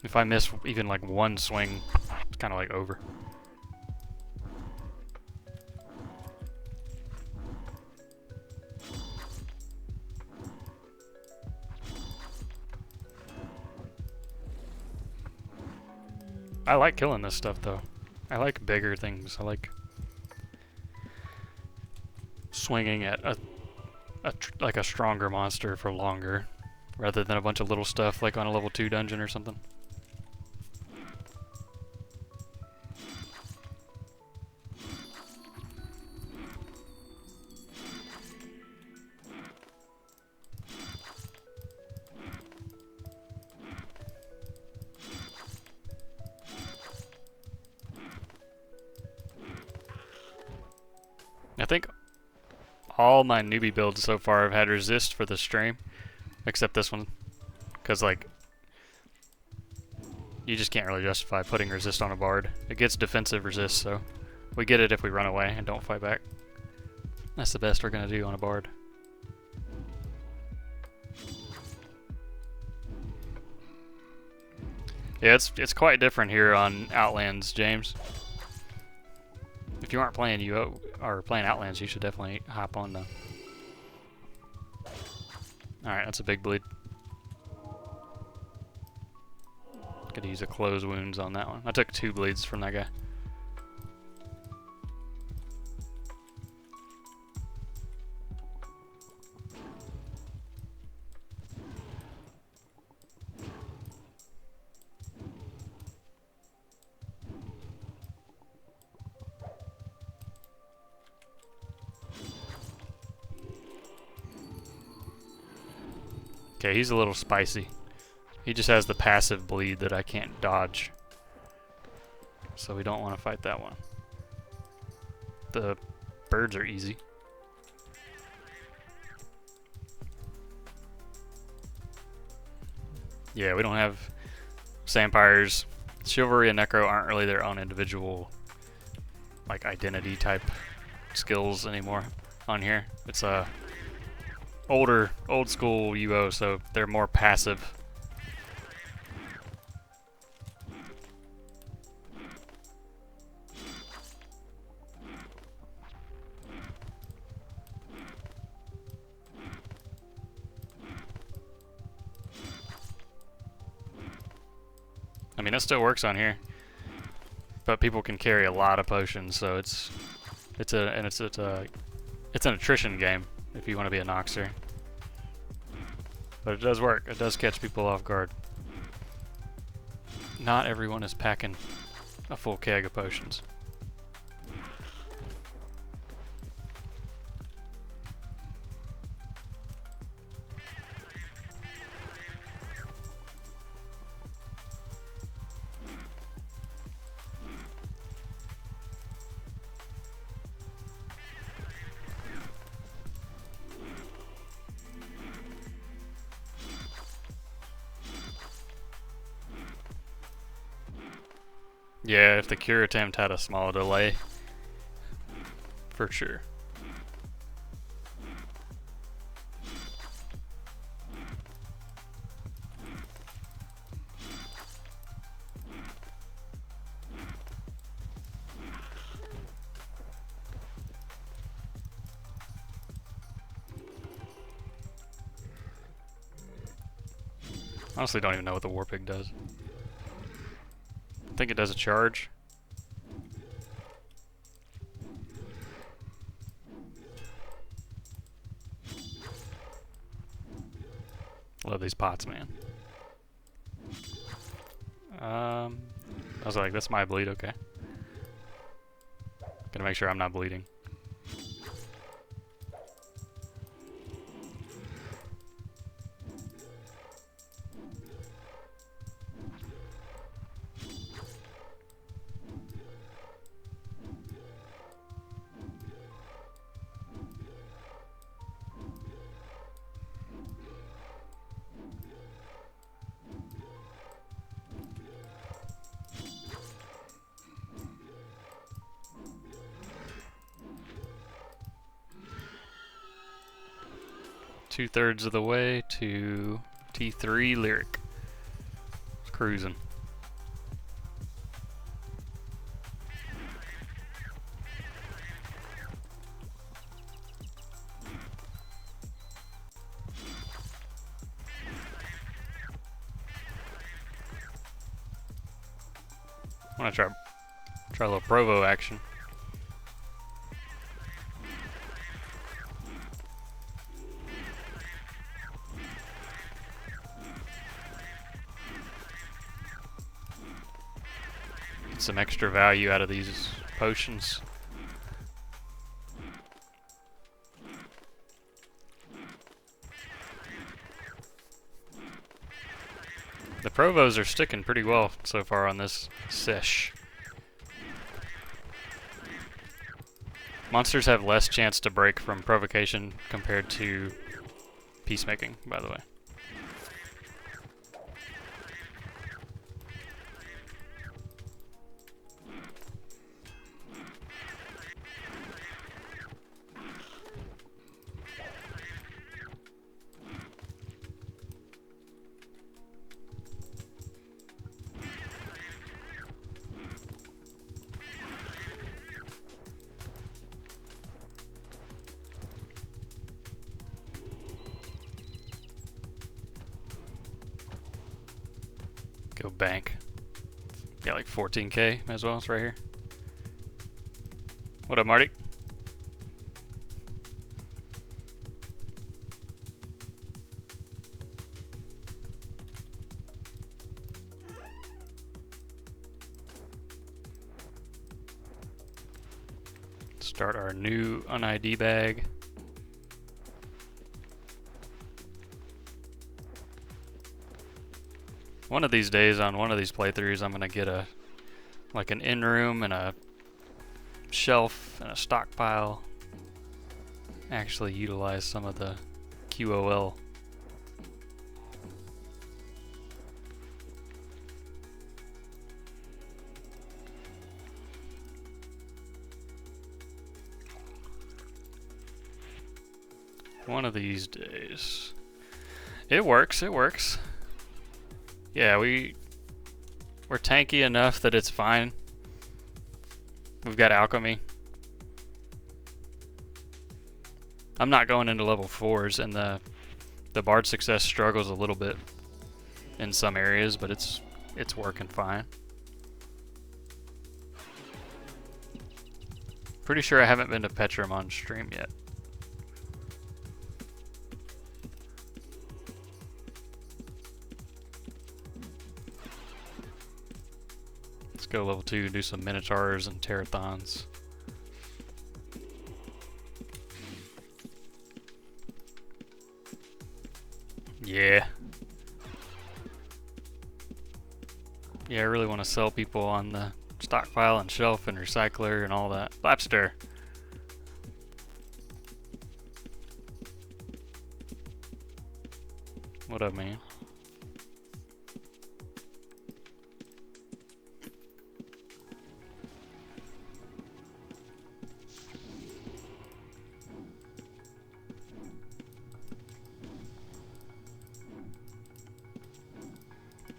if I miss even like one swing, it's kind of like over. I like killing this stuff, though. I like bigger things. I like swinging at like a stronger monster for longer, rather than a bunch of little stuff like on a level 2 dungeon or something. I think all my newbie builds so far have had resist for the stream, except this one, because like you just can't really justify putting resist on a bard. It gets defensive resist, so we get it if we run away and don't fight back. That's the best we're gonna do on a bard. Yeah, it's quite different here on Outlands, James. If you aren't playing UO or playing Outlands, you should definitely hop on though. Alright, that's a big bleed. Could use a close wounds on that one. I took 2 bleeds from that guy. Okay, he's a little spicy. He just has the passive bleed that I can't dodge. So we don't want to fight that one. The birds are easy. Yeah, we don't have Sampires. Chivalry and Necro aren't really their own individual like identity type skills anymore on here. It's a old school UO, so they're more passive. mean, it still works on here, but people can carry a lot of potions, so it's an attrition game if you want to be a Noxer. But it does work. It does catch people off guard. Not everyone is packing a full keg of potions. Yeah, if the cure attempt had a small delay, for sure. Honestly, don't even know what the War Pig does. I think it does a charge. Love these pots, man. I was like, that's my bleed, okay. Gotta make sure I'm not bleeding. Two-thirds of the way to T3 Lyric. It's cruising. I'm gonna try a little Provo action. Get some extra value out of these potions. The Provos are sticking pretty well so far on this sesh. Monsters have less chance to break from provocation compared to peacemaking, by the way. Go bank. Got like 14k as well. It's right here. What up, Marty? Start our new un-ID bag. One of these days on one of these playthroughs I'm gonna get like an in-room and a shelf and a stockpile. Actually utilize some of the QOL. One of these days. It works, it works. Yeah, we're tanky enough that it's fine. We've got alchemy. I'm not going into level 4s, and the bard success struggles a little bit in some areas, but it's it's working fine. Pretty sure I haven't been to Petrum on stream yet. Let's go level 2 and do some Minotaurs and Terathons. Yeah. Yeah, I really want to sell people on the stockpile and shelf and recycler and all that. Lapster. What up, man?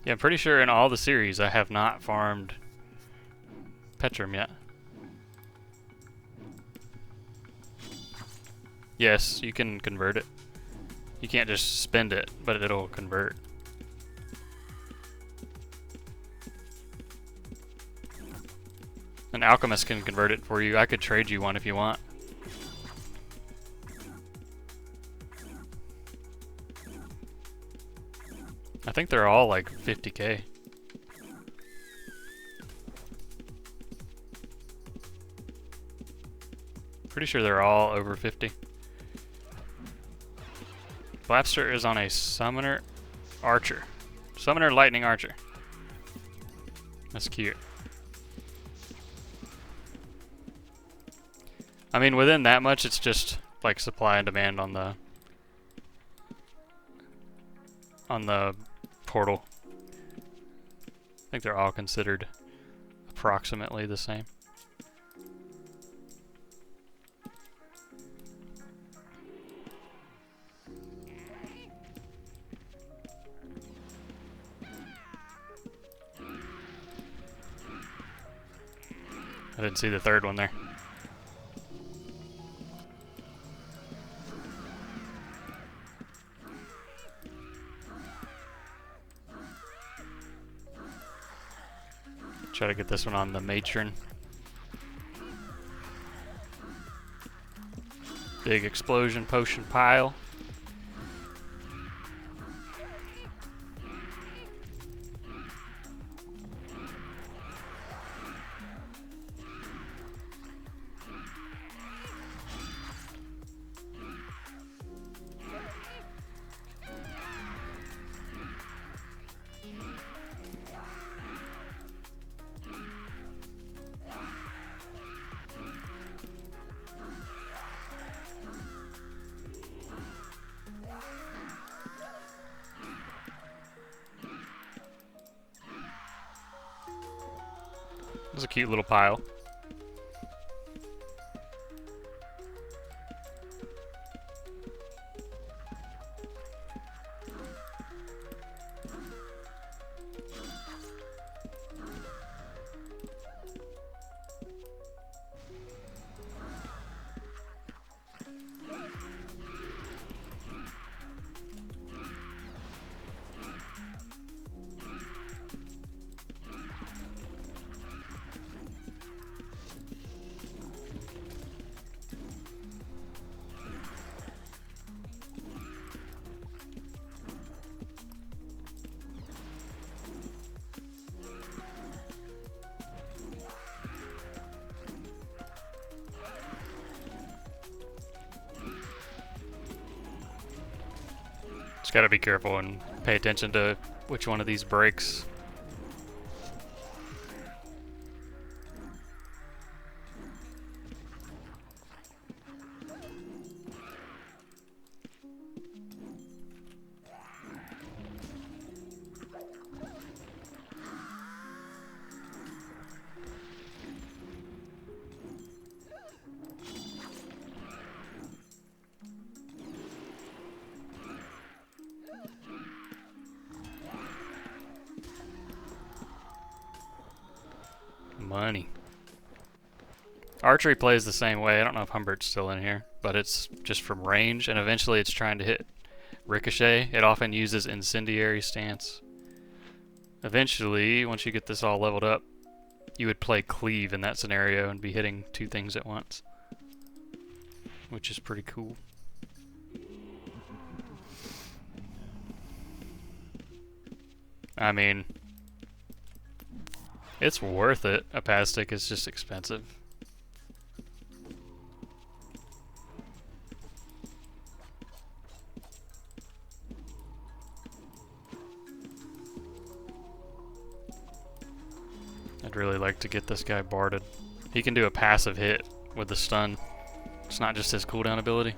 Yeah, I'm pretty sure in all the series I have not farmed Petrum yet. Yes, you can convert it. You can't just spend it, but it'll convert. An alchemist can convert it for you. I could trade you one if you want. I think they're all like 50k. Pretty sure they're all over 50. Blapster is on a summoner archer. Summoner lightning archer. That's cute. I mean, within that much, it's just like supply and demand on the portal. I think they're all considered approximately the same. I didn't see the third one there. Try to get this one on the matron. Big explosion potion pile. It's a cute little pile. Just gotta be careful and pay attention to which one of these breaks. Money. Archery plays the same way. I don't know if Humbert's still in here, but it's just from range, and eventually it's trying to hit ricochet. It often uses incendiary stance. eventually, once you get this all leveled up, you would play cleave in that scenario and be hitting 2 things at once, which is pretty cool. I mean, it's worth it. A pad stick is just expensive. I'd really like to get this guy barded. He can do a passive hit with the stun. It's not just his cooldown ability.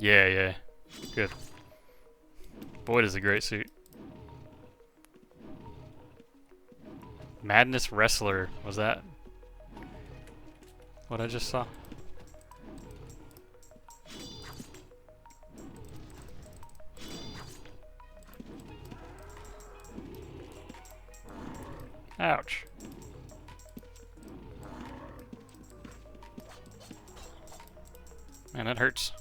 Yeah. Good. Boy, does a great suit. Madness Wrestler. Was that what I just saw? Ouch. Man, that hurts.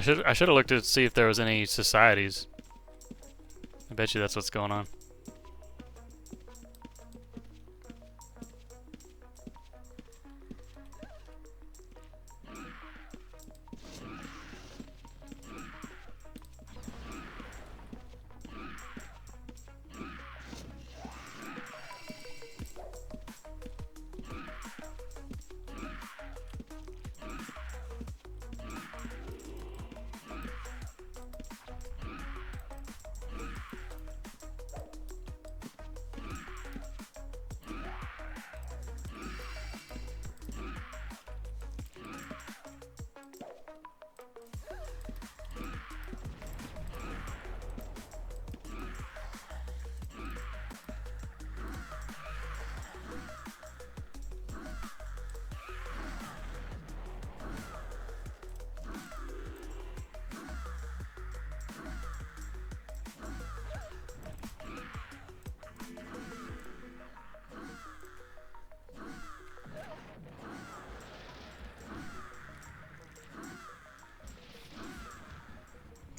I should have looked to see if there was any societies. I bet you that's what's going on.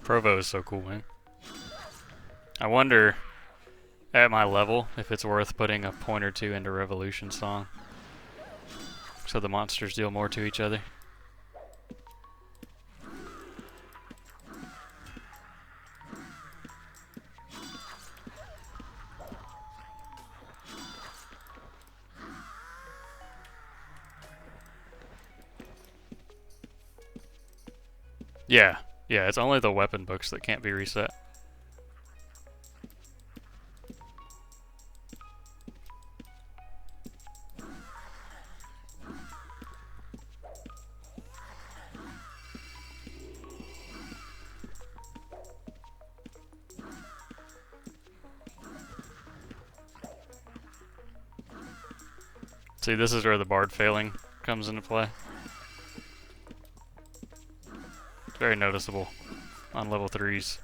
Provo is so cool, man. I wonder, at my level, if it's worth putting a point or 2 into Revolution Song, so the monsters deal more to each other. Yeah, it's only the weapon books that can't be reset. See, this is where the bard failing comes into play. It's very noticeable on level 3s.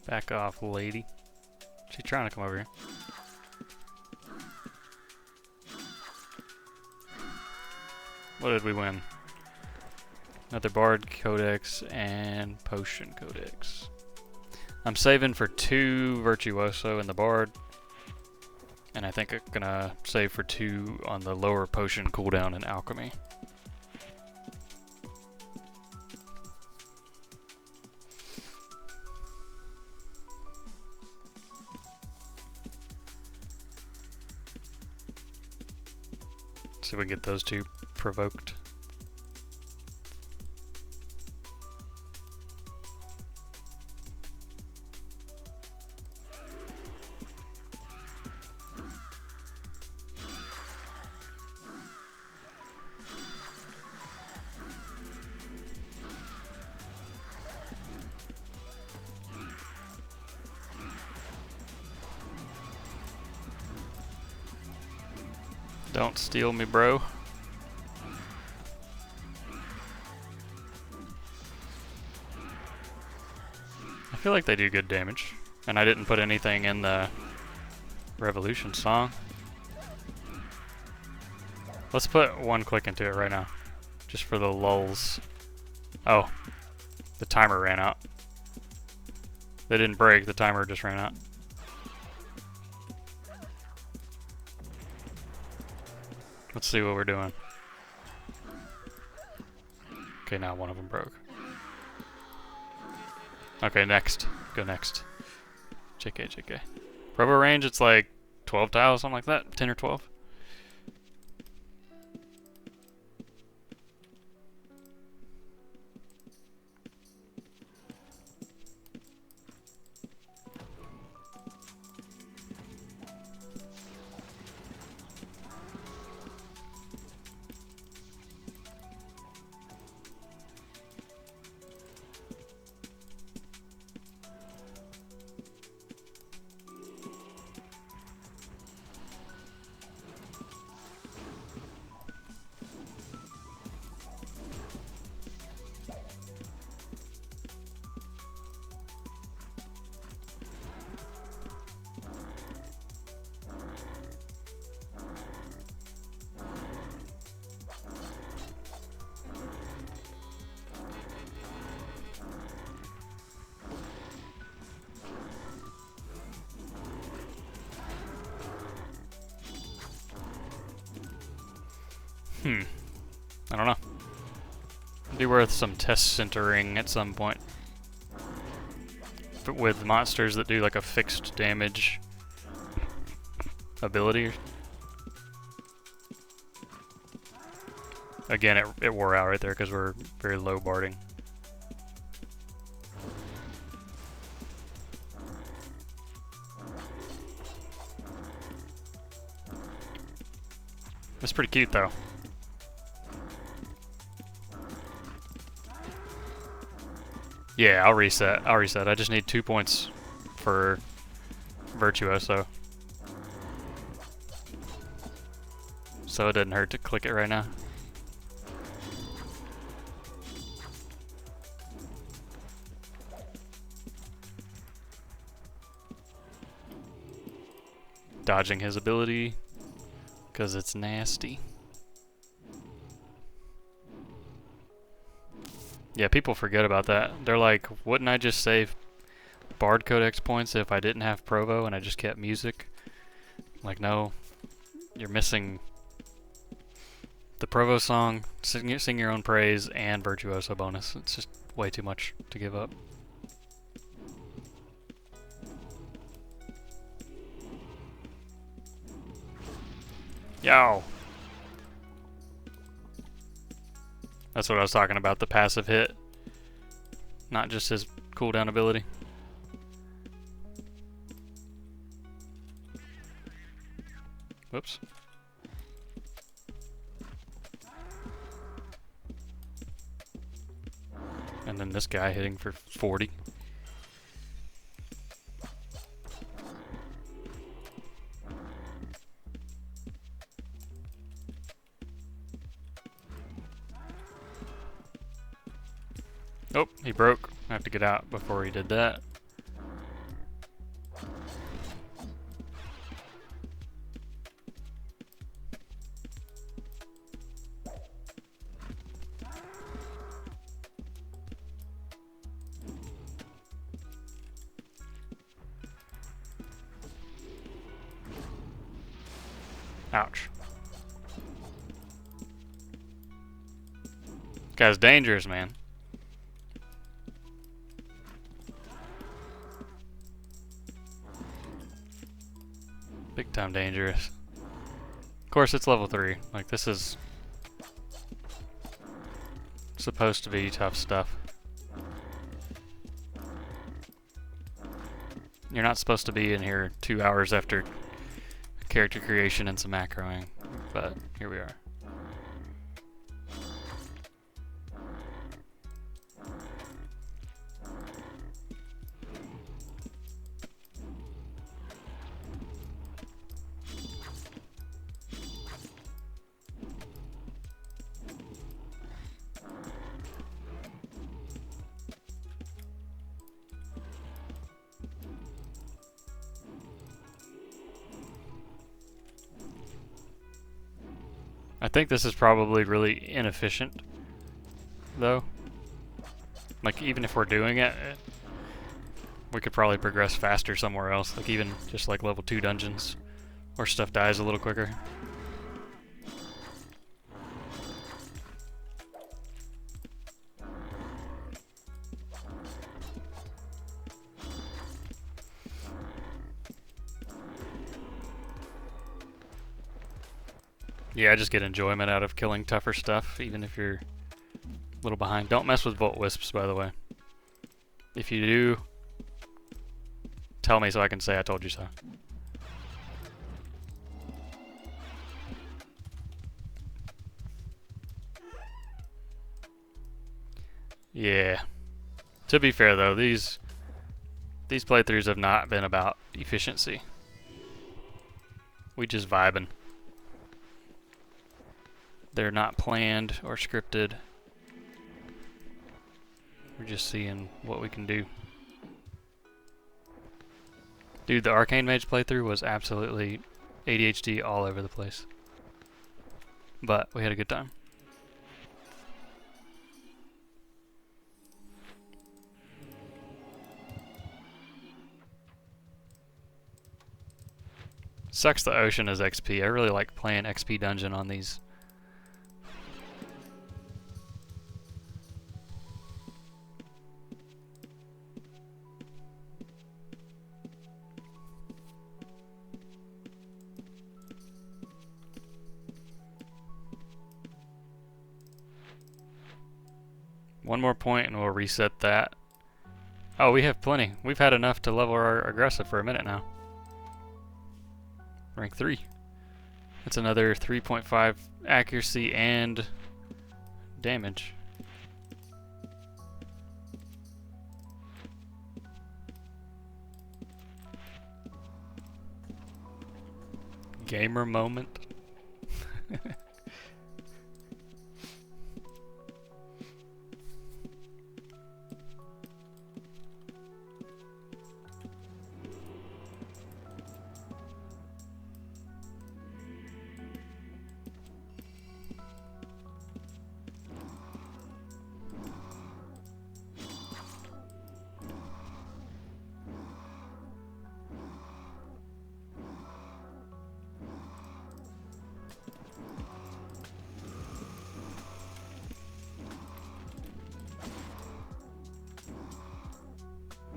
Back off, lady. She's trying to come over here. What did we win? Another Bard Codex and Potion Codex. I'm saving for 2 Virtuoso in the Bard. And I think I'm gonna save for 2 on the lower potion cooldown in Alchemy. See if we can get those 2 provoked. Don't steal me, bro. I feel like they do good damage. And I didn't put anything in the Revolution song. Let's put 1 click into it right now. Just for the lulz. Oh. The timer ran out. They didn't break, the timer just ran out. Let's see what we're doing. Okay, now one of them broke. Okay, next. Go next. JK, JK. Provo range, it's like 12 tiles, something like that. 10 or 12. I don't know. It'd be worth some test centering at some point. But with monsters that do like a fixed damage ability. Again, it wore out right there because we're very low barding. It's pretty cute though. Yeah, I'll reset. I just need 2 points for Virtuoso. So it doesn't hurt to click it right now. Dodging his ability, because it's nasty. Yeah, people forget about that. They're like, wouldn't I just save Bard Codex points if I didn't have Provo and I just kept music? Like, no. You're missing the Provo song, sing your own praise, and Virtuoso bonus. It's just way too much to give up. Yo! That's what I was talking about, the passive hit. Not just his cooldown ability. Whoops. And then this guy hitting for 40. Oh, he broke. I have to get out before he did that. Ouch. Guy's dangerous, man. Big time dangerous. Of course, it's level 3. Like, this is supposed to be tough stuff. You're not supposed to be in here 2 hours after character creation and some macroing, but here we are. I think this is probably really inefficient, though. Like, even if we're doing it, we could probably progress faster somewhere else. Like, even just like level 2 dungeons, where stuff dies a little quicker. Yeah, I just get enjoyment out of killing tougher stuff, even if you're a little behind. Don't mess with Volt Wisps, by the way. If you do, tell me so I can say I told you so. Yeah. To be fair, though, these playthroughs have not been about efficiency. We just vibing. They're not planned or scripted. We're just seeing what we can do. Dude, the Arcane Mage playthrough was absolutely ADHD all over the place. But we had a good time. Sucks the ocean as XP. I really like playing XP dungeon on these. One more point and we'll reset that. Oh, we have plenty. We've had enough to level our aggressive for a minute now. Rank 3. That's another 3.5 accuracy and damage. Gamer moment.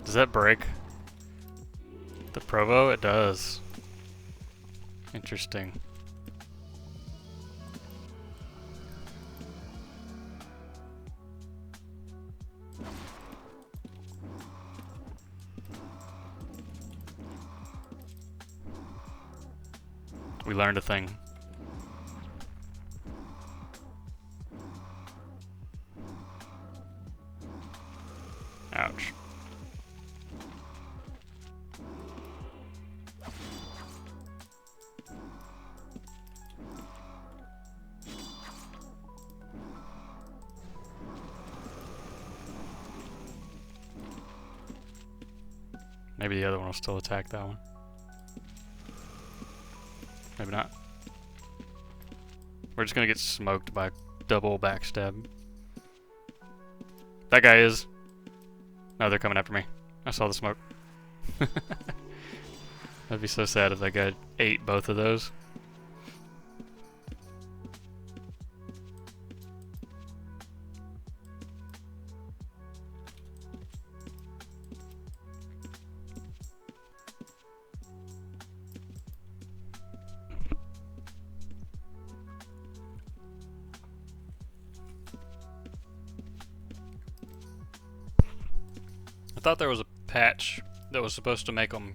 Does that break the Provo? It does. Interesting. We learned a thing. Ouch. Maybe the other one will still attack that one. Maybe not. We're just gonna get smoked by double backstab. That guy is. No, they're coming after me. I saw the smoke. That'd be so sad if that guy ate both of those. thought there was a patch that was supposed to make them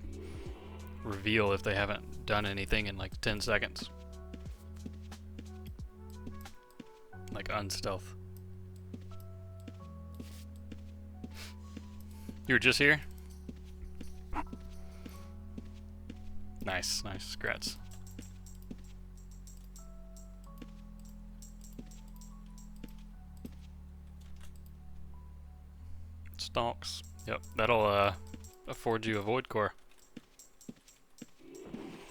reveal if they haven't done anything in like 10 seconds. Like unstealth. You were just here? Nice, nice, congrats. Stonks. Yep, that'll afford you a void core.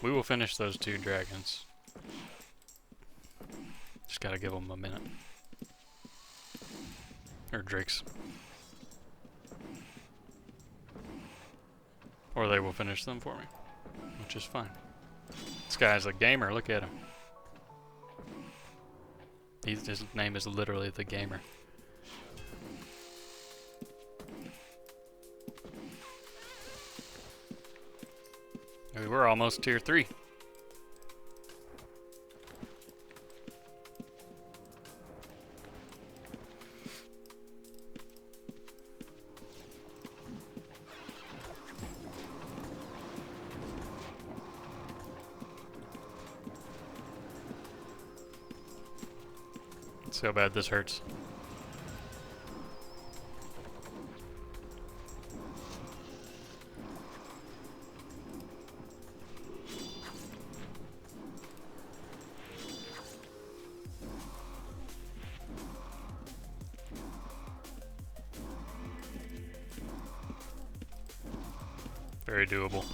We will finish those 2 dragons. Just gotta give them a minute. Or drakes. Or they will finish them for me, which is fine. This guy's a gamer, look at him. His name is literally the gamer. We're almost tier 3. Let's see how bad this hurts. Very doable.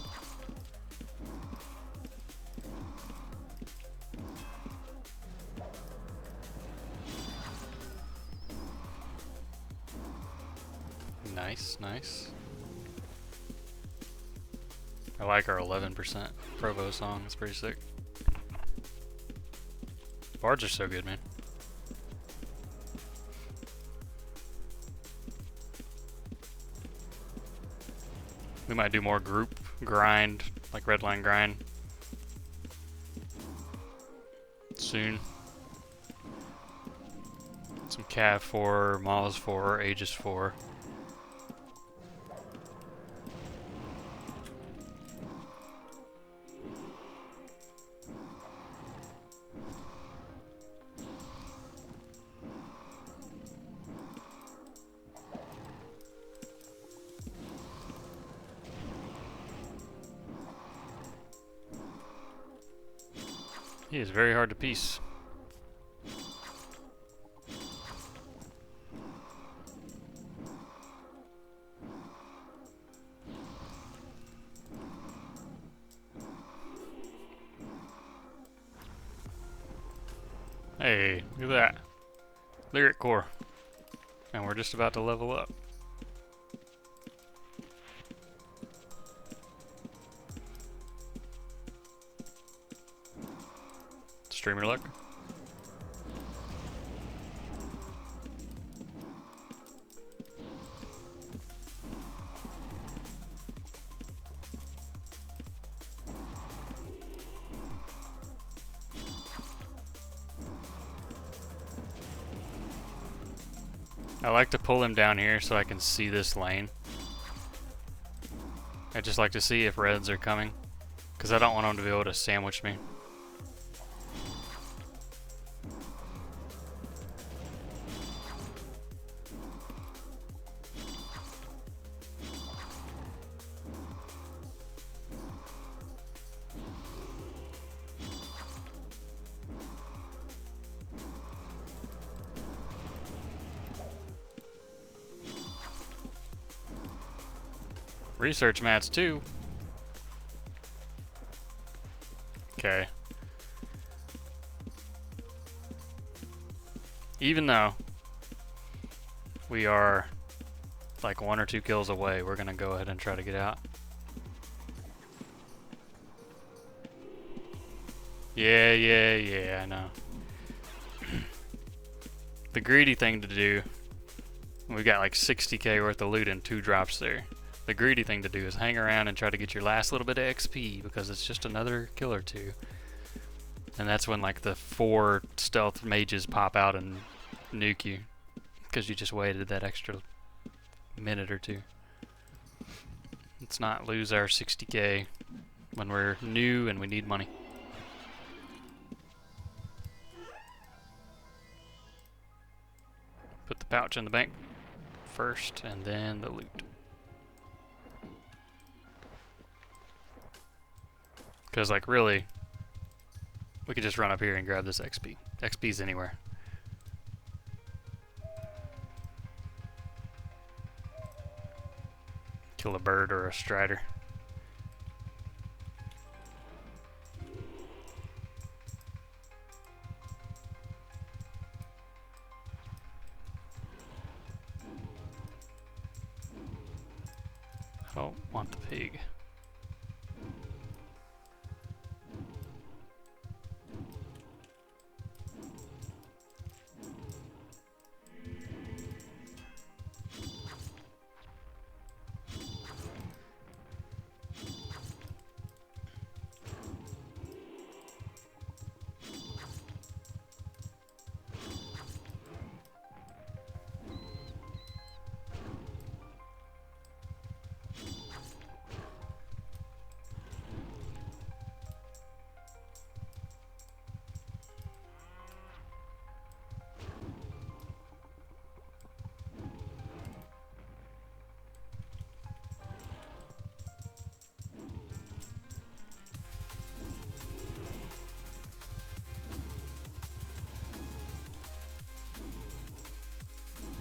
Nice, nice. I like our 11% Provo song, it's pretty sick. Bards are so good, man. We might do more group grind, like redline grind, soon. Some Cav 4, Maz 4, Aegis 4. He is very hard to piece. Hey, look at that. Lyric core. And we're just about to level up. Streamer luck. I like to pull him down here so I can see this lane. I just like to see if reds are coming, because I don't want them to be able to sandwich me. Research mats too. Okay. Even though we are like 1 or 2 kills away, we're gonna go ahead and try to get out. Yeah, I know. The greedy thing to do, we got like 60k worth of loot and 2 drops there. The greedy thing to do is hang around and try to get your last little bit of XP, because it's just another kill or 2. And that's when like the 4 stealth mages pop out and nuke you, because you just waited that extra minute or 2. Let's not lose our 60k when we're new and we need money. Put the pouch in the bank first and then the loot. Because, like, really, we could just run up here and grab this XP. XP's anywhere. Kill a bird or a strider. I don't want the pig.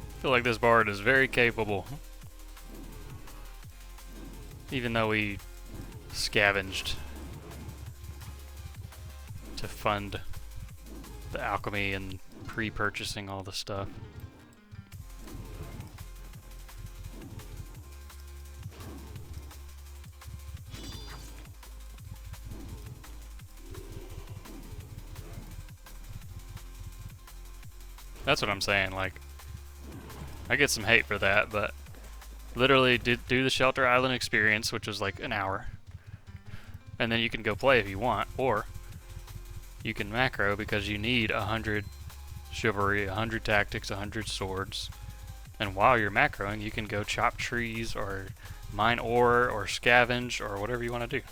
I feel like this bard is very capable. Even though we scavenged to fund the alchemy and pre-purchasing all the stuff. That's what I'm saying, like, I get some hate for that, but literally do the Shelter Island experience, which was like an hour, and then you can go play if you want, or you can macro because you need 100 chivalry, 100 tactics, 100 swords, and while you're macroing you can go chop trees or mine ore or scavenge or whatever you want to do.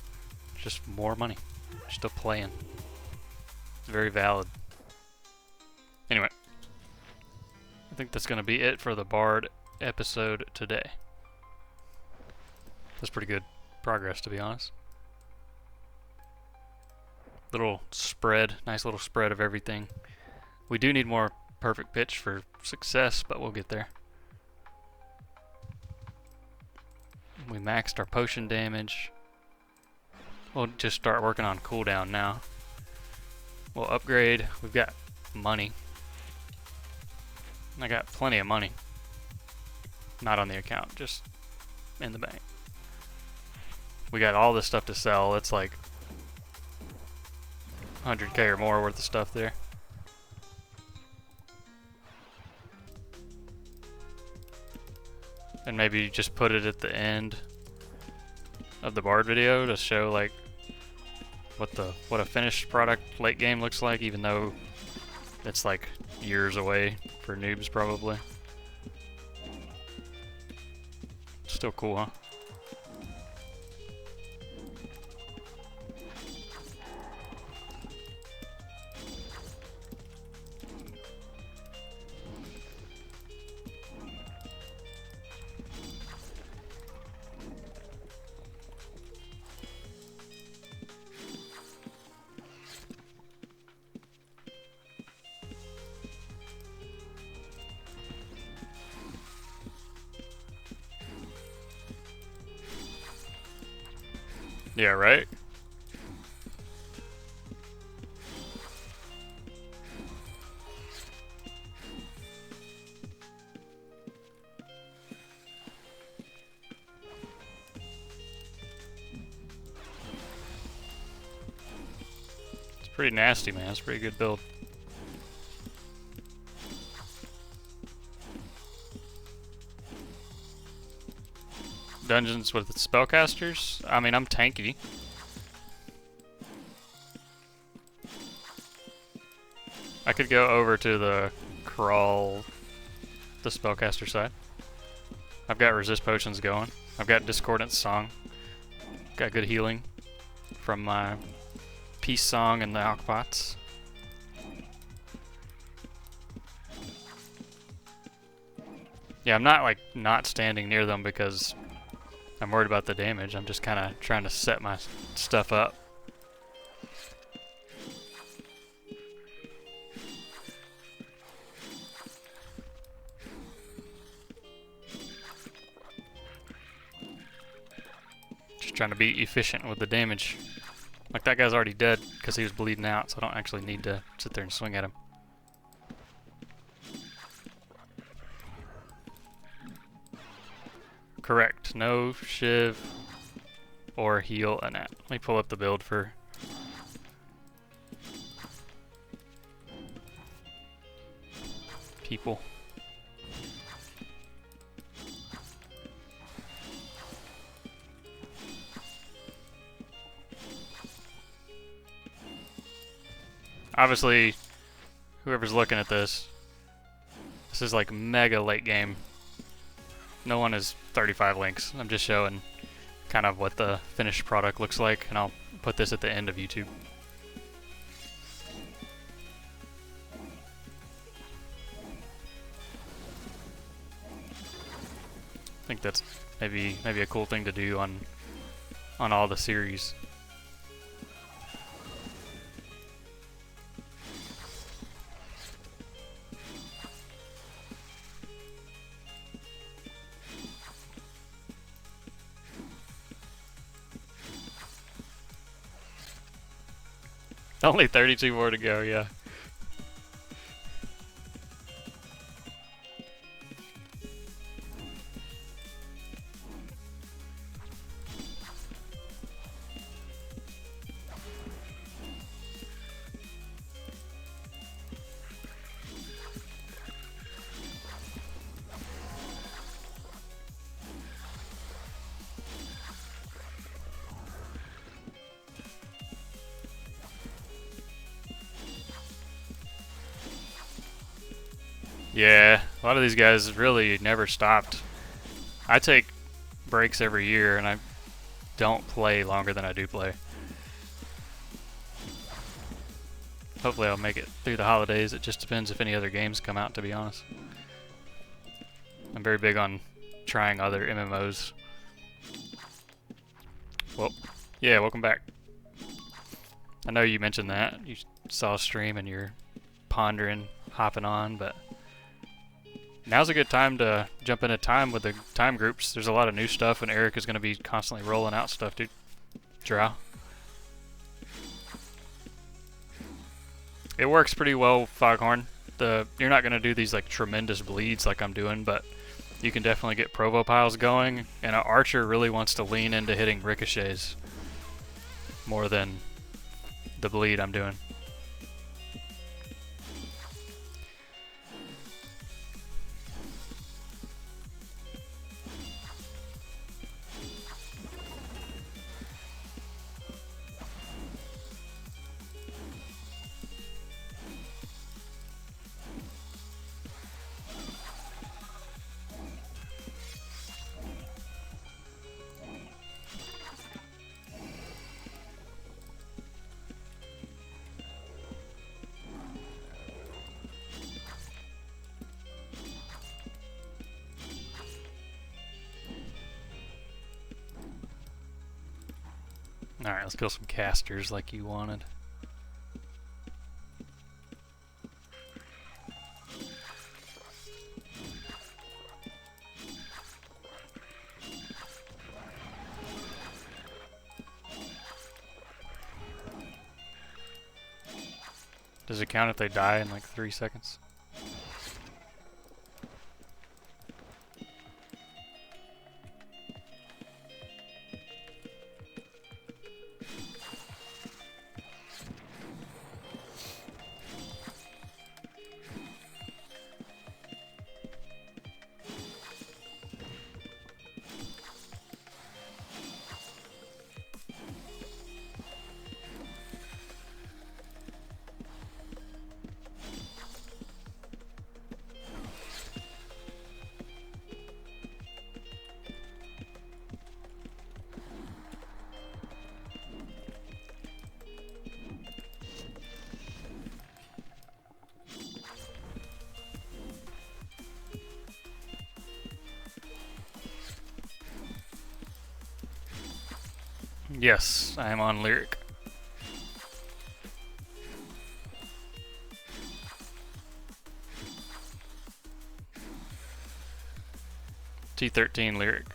Just more money. You're still playing. It's very valid. Anyway, I think that's going to be it for the Bard episode today. That's pretty good progress, to be honest. Little spread, nice little spread of everything. We do need more perfect pitch for success, but we'll get there. We maxed our potion damage. We'll just start working on cooldown now. We'll upgrade. We've got money. I got plenty of money. Not on the account, just in the bank. We got all this stuff to sell. It's like 100k or more worth of stuff there. And maybe just put it at the end of the Bard video to show like what a finished product late game looks like, even though it's like years away for noobs probably. Still cool, huh? Yeah, right? It's pretty nasty, man. It's a pretty good build. Dungeons with spellcasters? I mean, I'm tanky. I could go over to the crawl, the spellcaster side. I've got resist potions going. I've got Discordant Song. Got good healing from my Peace Song and the Alkbots. Yeah, I'm not like not standing near them because I'm worried about the damage. I'm just kind of trying to set my stuff up. Just trying to be efficient with the damage. Like that guy's already dead because he was bleeding out, so I don't actually need to sit there and swing at him. Correct. No shiv or heal a nat. Let me pull up the build for people. Obviously, whoever's looking at this is like mega late game. No one is 35 links. I'm just showing kind of what the finished product looks like, and I'll put this at the end of YouTube. I think that's maybe a cool thing to do on all the series. Only 32 more to go, yeah. Yeah, a lot of these guys really never stopped. I take breaks every year, and I don't play longer than I do play. Hopefully I'll make it through the holidays. It just depends if any other games come out, to be honest. I'm very big on trying other MMOs. Well, yeah, welcome back. I know you mentioned that. You saw a stream and you're pondering hopping on, but now's a good time to jump into time with the time groups. There's a lot of new stuff, and Eric is going to be constantly rolling out stuff, dude. Drow. It works pretty well, Foghorn. You're not going to do these like tremendous bleeds like I'm doing, but you can definitely get provo piles going, and an archer really wants to lean into hitting ricochets more than the bleed I'm doing. Alright, let's kill some casters like you wanted. Does it count if they die in like 3 seconds? Yes, I am on Lyric. T13 Lyric.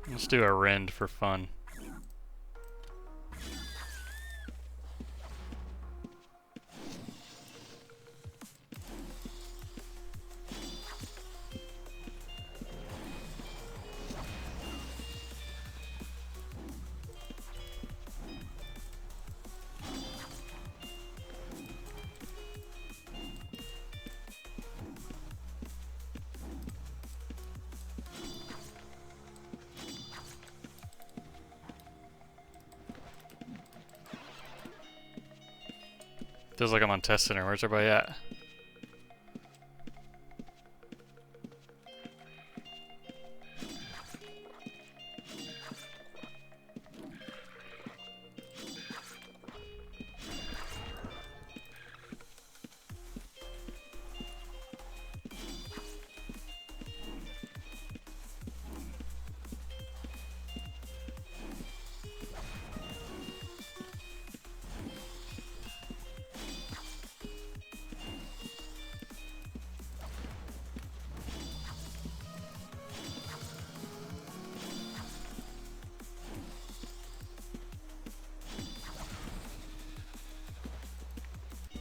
Let's do a rend for fun. Feels like I'm on test center. Where's everybody at?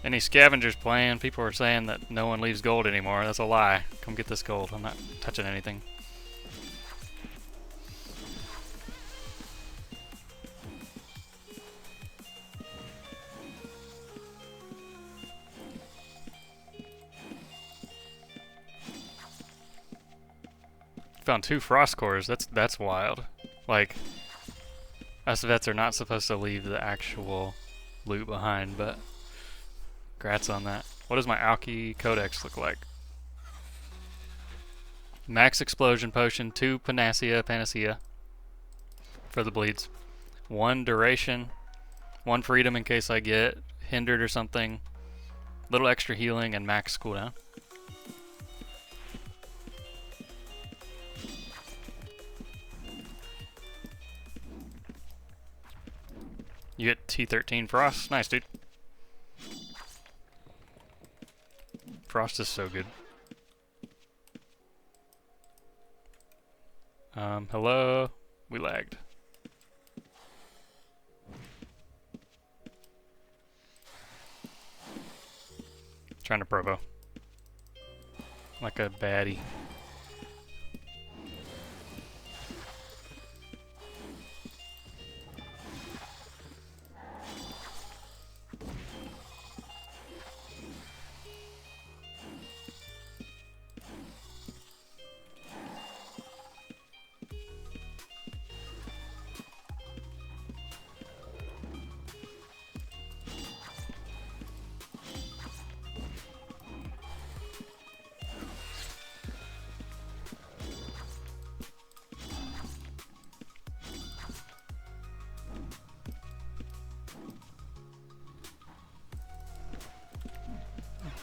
Any scavengers playing? People are saying that no one leaves gold anymore. That's a lie. Come get this gold. I'm not touching anything. Found 2 frost cores. That's wild. Like, us vets are not supposed to leave the actual loot behind, but congrats on that. What does my Alki Codex look like? Max Explosion Potion, 2 Panacea for the bleeds. 1 Duration, 1 Freedom in case I get hindered or something. Little extra healing and max cooldown. You get T13 Frost. Nice, dude. Frost is so good. Hello? We lagged. Trying to provo. Like a baddie.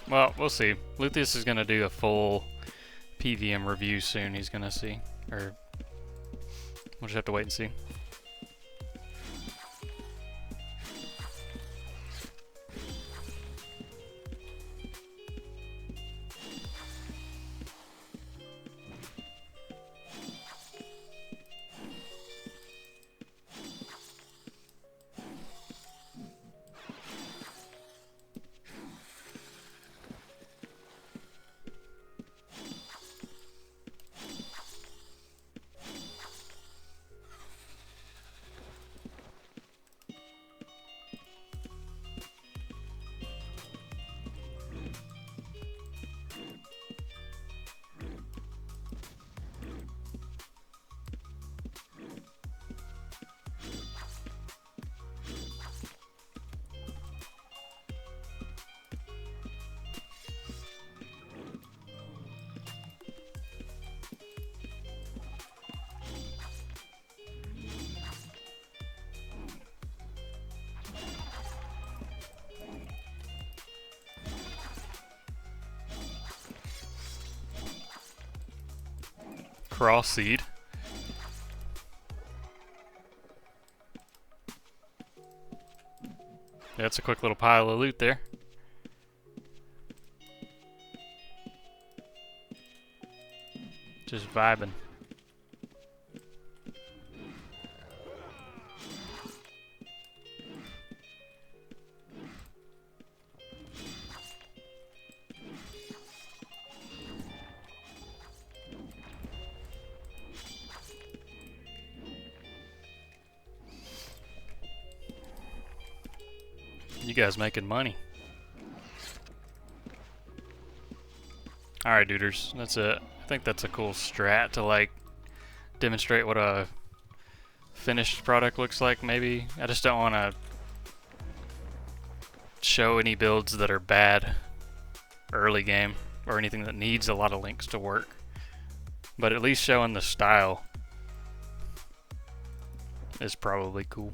Well, we'll see. Luthus is going to do a full PVM review soon, he's going to see. Or, we'll just have to wait and see. cross seed. That's a quick little pile of loot there. Just vibing. You guys making money. Alright, duders. That's it. I think that's a cool strat to like demonstrate what a finished product looks like, maybe. I just don't want to show any builds that are bad early game or anything that needs a lot of links to work. But at least showing the style is probably cool.